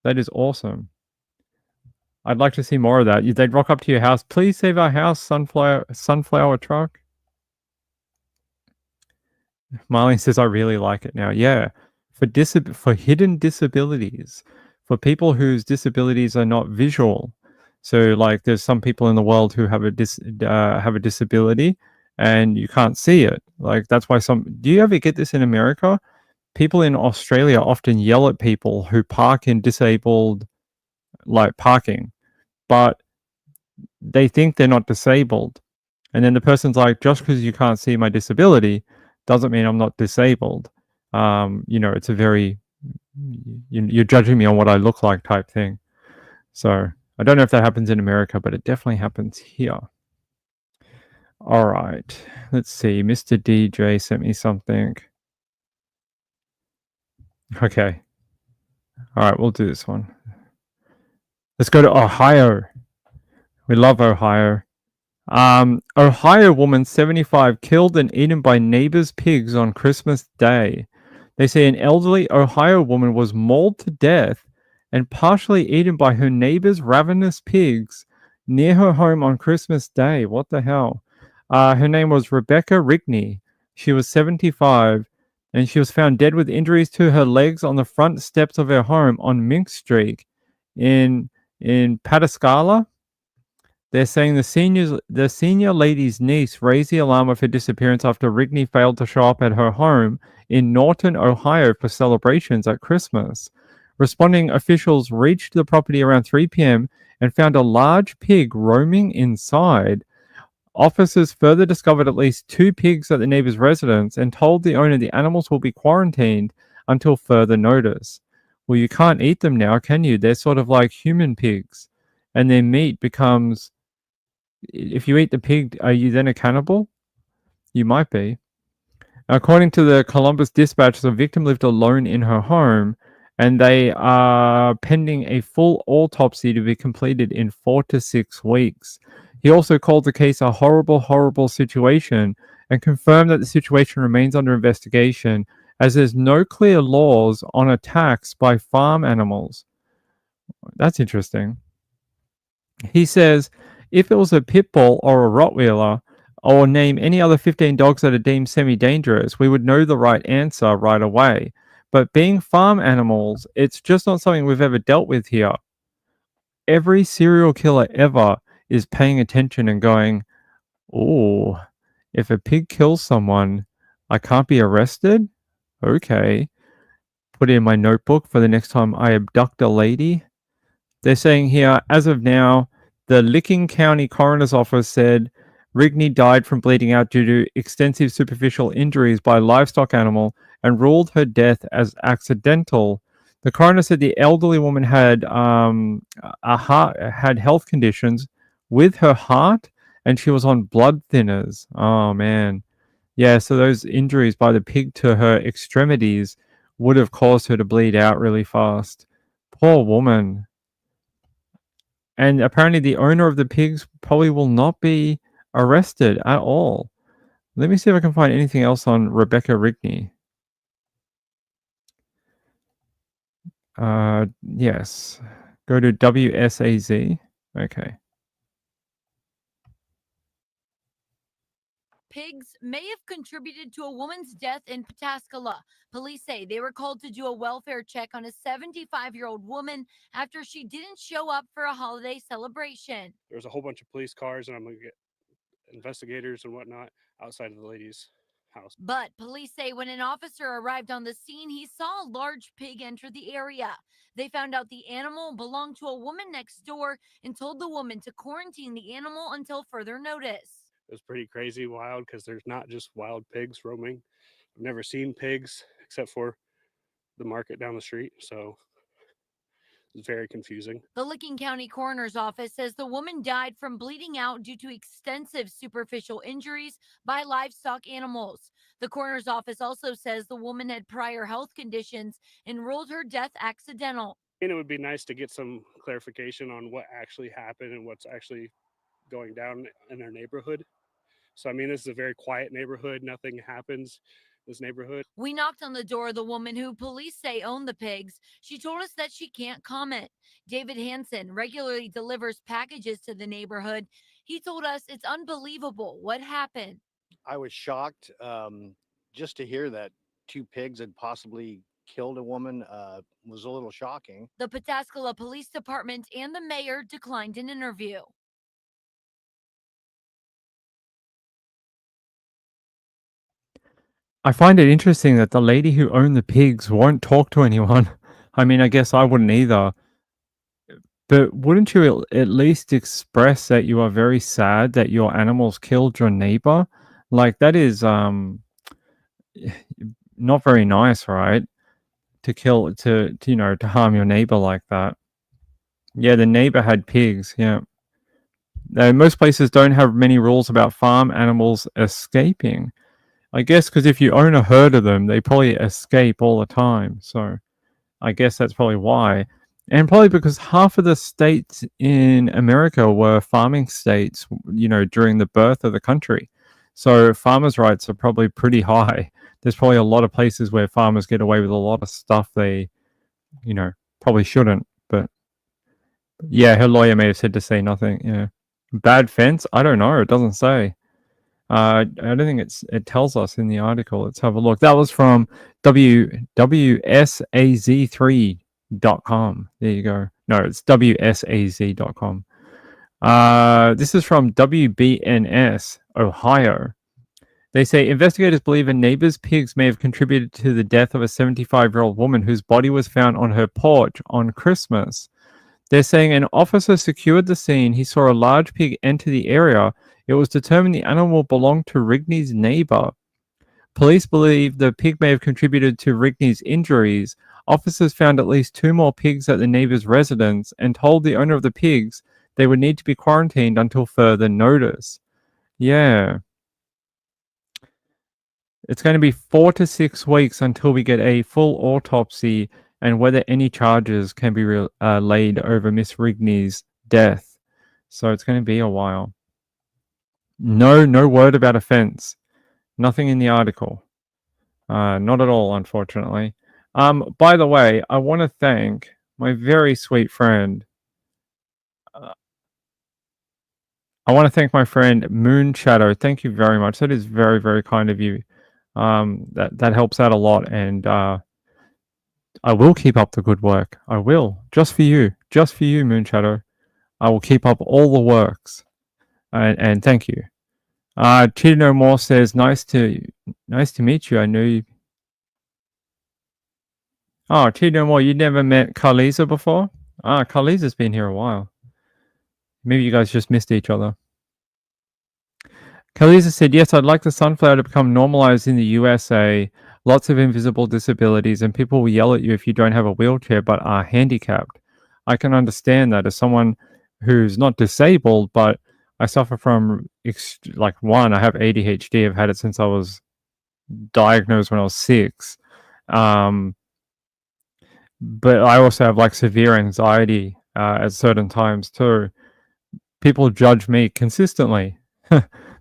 That is awesome. I'd like to see more of that. They'd rock up to your house. Please save our house, sunflower truck. Marlene says, I really like it now. Yeah, for hidden disabilities, for people whose disabilities are not visual. So, like, there's some people in the world who have a disability, and you can't see it. Like, that's why do you ever get this in America? People in Australia often yell at people who park in disabled, like, parking, but they think they're not disabled. And then the person's like, just because you can't see my disability doesn't mean I'm not disabled. It's a very, you're judging me on what I look like type thing. So I don't know if that happens in America, but it definitely happens here. All right, let's see. Mr. DJ sent me something. Okay. All right, we'll do this one. Let's go to Ohio. We love Ohio. Ohio woman 75 killed and eaten by neighbor's pigs on Christmas Day. They say an elderly Ohio woman was mauled to death and partially eaten by her neighbor's ravenous pigs near her home on Christmas Day. What the hell? Her name was Rebecca Rigney. She was 75 and she was found dead with injuries to her legs on the front steps of her home on Mink Street in Pataskala. They're saying the senior lady's niece raised the alarm of her disappearance after Rigney failed to show up at her home in Norton, Ohio for celebrations at Christmas. Responding officials reached the property around 3 p.m. and found a large pig roaming inside. Officers further discovered at least 2 pigs at the neighbor's residence and told the owner the animals will be quarantined until further notice. Well, you can't eat them now, can you? They're sort of like human pigs, and their meat becomes. If you eat the pig, are you then a cannibal? You might be. According to the Columbus Dispatch, the victim lived alone in her home, and they are pending a full autopsy to be completed in 4 to 6 weeks. He also called the case a horrible, horrible situation and confirmed that the situation remains under investigation as there's no clear laws on attacks by farm animals. That's interesting. He says, if it was a pit bull or a Rottweiler, or name any other 15 dogs that are deemed semi-dangerous, we would know the right answer right away. But being farm animals, it's just not something we've ever dealt with here. Every serial killer ever is paying attention and going, oh, if a pig kills someone, I can't be arrested? Okay. Put it in my notebook for the next time I abduct a lady. They're saying here, as of now, the Licking County Coroner's Office said Rigney died from bleeding out due to extensive superficial injuries by a livestock animal and ruled her death as accidental. The coroner said the elderly woman had had health conditions with her heart, and she was on blood thinners. Oh man, yeah. So those injuries by the pig to her extremities would have caused her to bleed out really fast. Poor woman. And apparently the owner of the pigs probably will not be arrested at all. Let me see if I can find anything else on Rebecca Rigney. Yes. Go to WSAZ. Okay. Pigs may have contributed to a woman's death in Pataskala. Police say they were called to do a welfare check on a 75-year-old woman after she didn't show up for a holiday celebration. There was a whole bunch of police cars, and I'm going to get investigators and whatnot outside of the lady's house. But police say when an officer arrived on the scene, he saw a large pig enter the area. They found out the animal belonged to a woman next door and told the woman to quarantine the animal until further notice. It was pretty crazy, wild, because there's not just wild pigs roaming. I've never seen pigs except for the market down the street, so it's very confusing. The Licking County Coroner's Office says the woman died from bleeding out due to extensive superficial injuries by livestock animals. The coroner's office also says the woman had prior health conditions and ruled her death accidental. And it would be nice to get some clarification on what actually happened and what's actually going down in our neighborhood. So, I mean, this is a very quiet neighborhood. Nothing happens in this neighborhood. We knocked on the door of the woman who police say owned the pigs. She told us that she can't comment. David Hansen regularly delivers packages to the neighborhood. He told us it's unbelievable what happened. I was shocked just to hear that 2 pigs had possibly killed a woman was a little shocking. The Pataskala Police Department and the mayor declined an interview. I find it interesting that the lady who owned the pigs won't talk to anyone. I mean, I guess I wouldn't either. But wouldn't you at least express that you are very sad that your animals killed your neighbor? Like, that is not very nice, right? To kill, to harm your neighbor like that. Yeah, the neighbor had pigs, yeah. Most places don't have many rules about farm animals escaping. I guess because if you own a herd of them, they probably escape all the time. So I guess that's probably why. And probably because half of the states in America were farming states, during the birth of the country. So farmers' rights are probably pretty high. There's probably a lot of places where farmers get away with a lot of stuff they, probably shouldn't. But yeah, her lawyer may have said to say nothing. Yeah. Bad fence? I don't know. It doesn't say. I don't think it tells us in the article. Let's have a look. That was from WSAZ3.com. There you go. No, it's WSAZ.com. This is from WBNS, Ohio. They say investigators believe a neighbor's pigs may have contributed to the death of a 75-year-old woman whose body was found on her porch on Christmas. They're saying an officer secured the scene. He saw a large pig enter the area. It was determined the animal belonged to Rigney's neighbor. Police believe the pig may have contributed to Rigney's injuries. Officers found at least 2 more pigs at the neighbor's residence and told the owner of the pigs they would need to be quarantined until further notice. Yeah. It's going to be 4 to 6 weeks until we get a full autopsy and whether any charges can be laid over Miss Rigney's death. So it's going to be a while. No word about offense. Nothing in the article. Not at all, unfortunately. By the way, I want to thank my very sweet friend. I want to thank my friend Moon Shadow. Thank you very much. That is very, very kind of you. That helps out a lot, and I will keep up the good work. I will, just for you, Moon Shadow. I will keep up all the works, and thank you. Cheetah No More says, nice to meet you. I knew you. Oh, Cheetah No More, you never met Carlisa before? Carlisa's been here a while. Maybe you guys just missed each other. Carlisa said, yes, I'd like the sunflower to become normalized in the USA. Lots of invisible disabilities, and people will yell at you if you don't have a wheelchair but are handicapped. I can understand that as someone who's not disabled, but I suffer from, I have ADHD. I've had it since I was diagnosed when I was 6. But I also have severe anxiety at certain times too. People judge me consistently.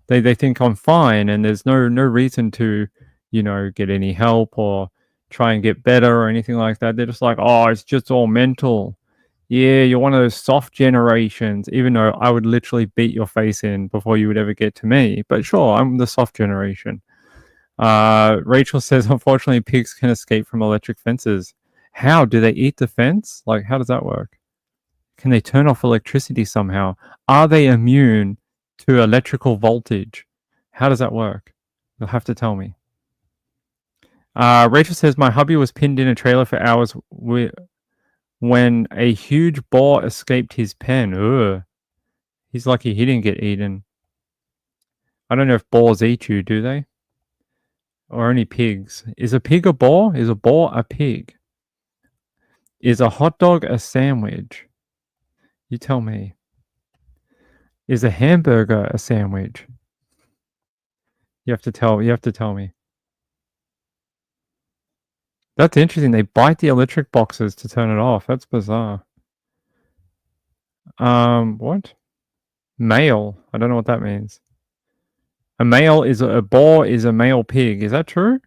They think I'm fine, and there's no reason to, get any help or try and get better or anything like that. They're just like, oh, it's just all mental. Yeah, you're one of those soft generations, even though I would literally beat your face in before you would ever get to me. But sure, I'm the soft generation. Rachel says, unfortunately, pigs can escape from electric fences. How? Do they eat the fence? How does that work? Can they turn off electricity somehow? Are they immune to electrical voltage? How does that work? You'll have to tell me. Rachel says, my hubby was pinned in a trailer for hours when a huge boar escaped his pen. Ugh. He's lucky he didn't get eaten. I don't know if boars eat you, do they? Or only pigs? Is a pig a boar? Is a boar a pig? Is a hot dog a sandwich? You tell me. Is a hamburger a sandwich? You have to tell me. That's interesting. They bite the electric boxes to turn it off. That's bizarre. What? Male. I don't know what that means. A boar is a male pig. Is that true?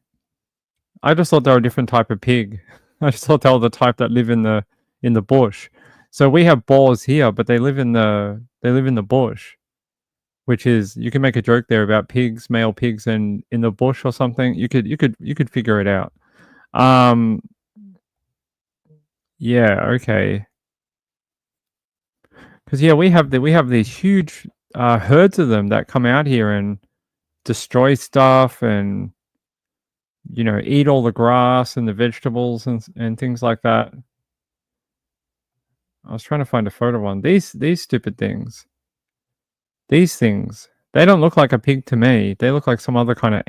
I just thought they were a different type of pig. I just thought they were the type that live in the bush. So we have boars here, but they live in the bush, which is, you can make a joke there about pigs, male pigs, and in the bush or something. You could figure it out. Yeah, okay. Because we have these huge herds of them that come out here and destroy stuff and eat all the grass and the vegetables and things like that. I was trying to find a photo one. These stupid things. These things. They don't look like a pig to me. They look like some other kind of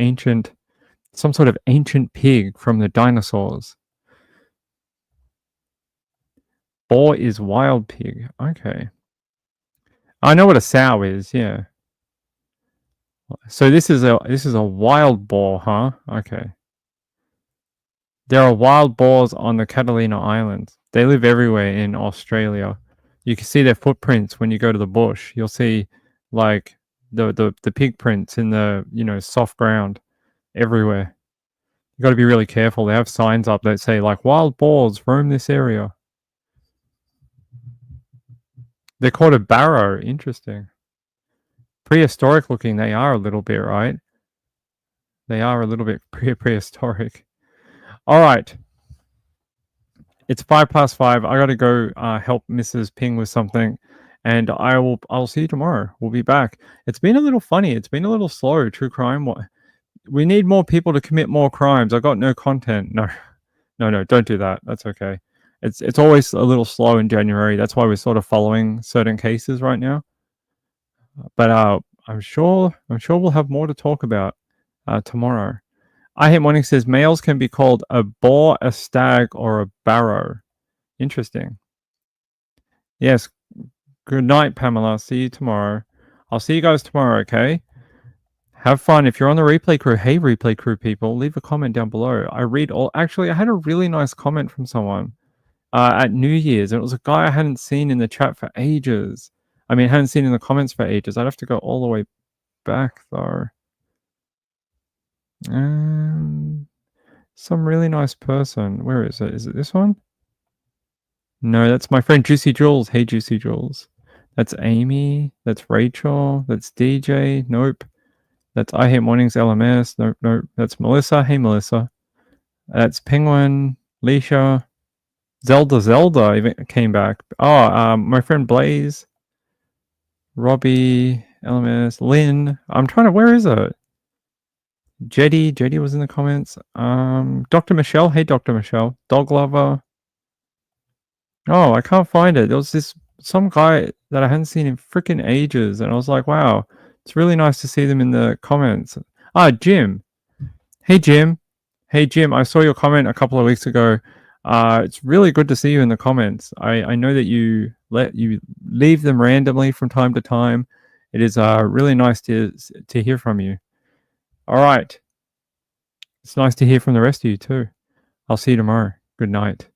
some sort of ancient pig from the dinosaurs. Boar is wild pig. Okay. I know what a sow is, yeah. So this is a wild boar, huh? Okay. There are wild boars on the Catalina Islands. They live everywhere in Australia. You can see their footprints when you go to the bush. You'll see like the pig prints in the, you know, soft ground everywhere. You got to be really careful. They have signs up that say like wild boars roam this area. They're called a barrow. Interesting. Prehistoric looking they are a little bit, right? They are a little bit prehistoric. All right. It's 5:05. I got to go help Mrs. Ping with something, and I'll see you tomorrow. We'll be back. It's been a little funny. It's been a little slow. True crime. We need more people to commit more crimes. I got no content. No, don't do that. That's okay. It's always a little slow in January. That's why we're sort of following certain cases right now. But I'm sure we'll have more to talk about tomorrow. I Hate Morning says males can be called a boar, a stag, or a barrow. Interesting. Yes. Good night, Pamela. See you tomorrow. I'll see you guys tomorrow, okay? Have fun. If you're on the replay crew, hey, replay crew people, leave a comment down below. I read all. Actually, I had a really nice comment from someone at New Year's. And it was a guy I hadn't seen in the chat for ages. I mean, hadn't seen in the comments for ages. I'd have to go all the way back, though. Some really nice person. Where is it? Is it this one? No, that's my friend Juicy Jules. Hey, Juicy Jules. That's Amy. That's Rachel. That's DJ. Nope. That's I Hate Mornings LMS. Nope, nope. That's Melissa. Hey, Melissa. That's Penguin. Leisha. Zelda even came back. Oh, my friend Blaze. Robbie. LMS. Lynn. I'm trying to... Where is it? Jetty was in the comments. Dr. Michelle. Hey, Dr. Michelle. Dog Lover. Oh, I can't find it. There was some guy that I hadn't seen in freaking ages, and I was like, wow, it's really nice to see them in the comments. Jim. Hey, Jim. Hey, Jim, I saw your comment a couple of weeks ago. It's really good to see you in the comments. I know that you leave them randomly from time to time. It is really nice to hear from you. All right. It's nice to hear from the rest of you too. I'll see you tomorrow. Good night.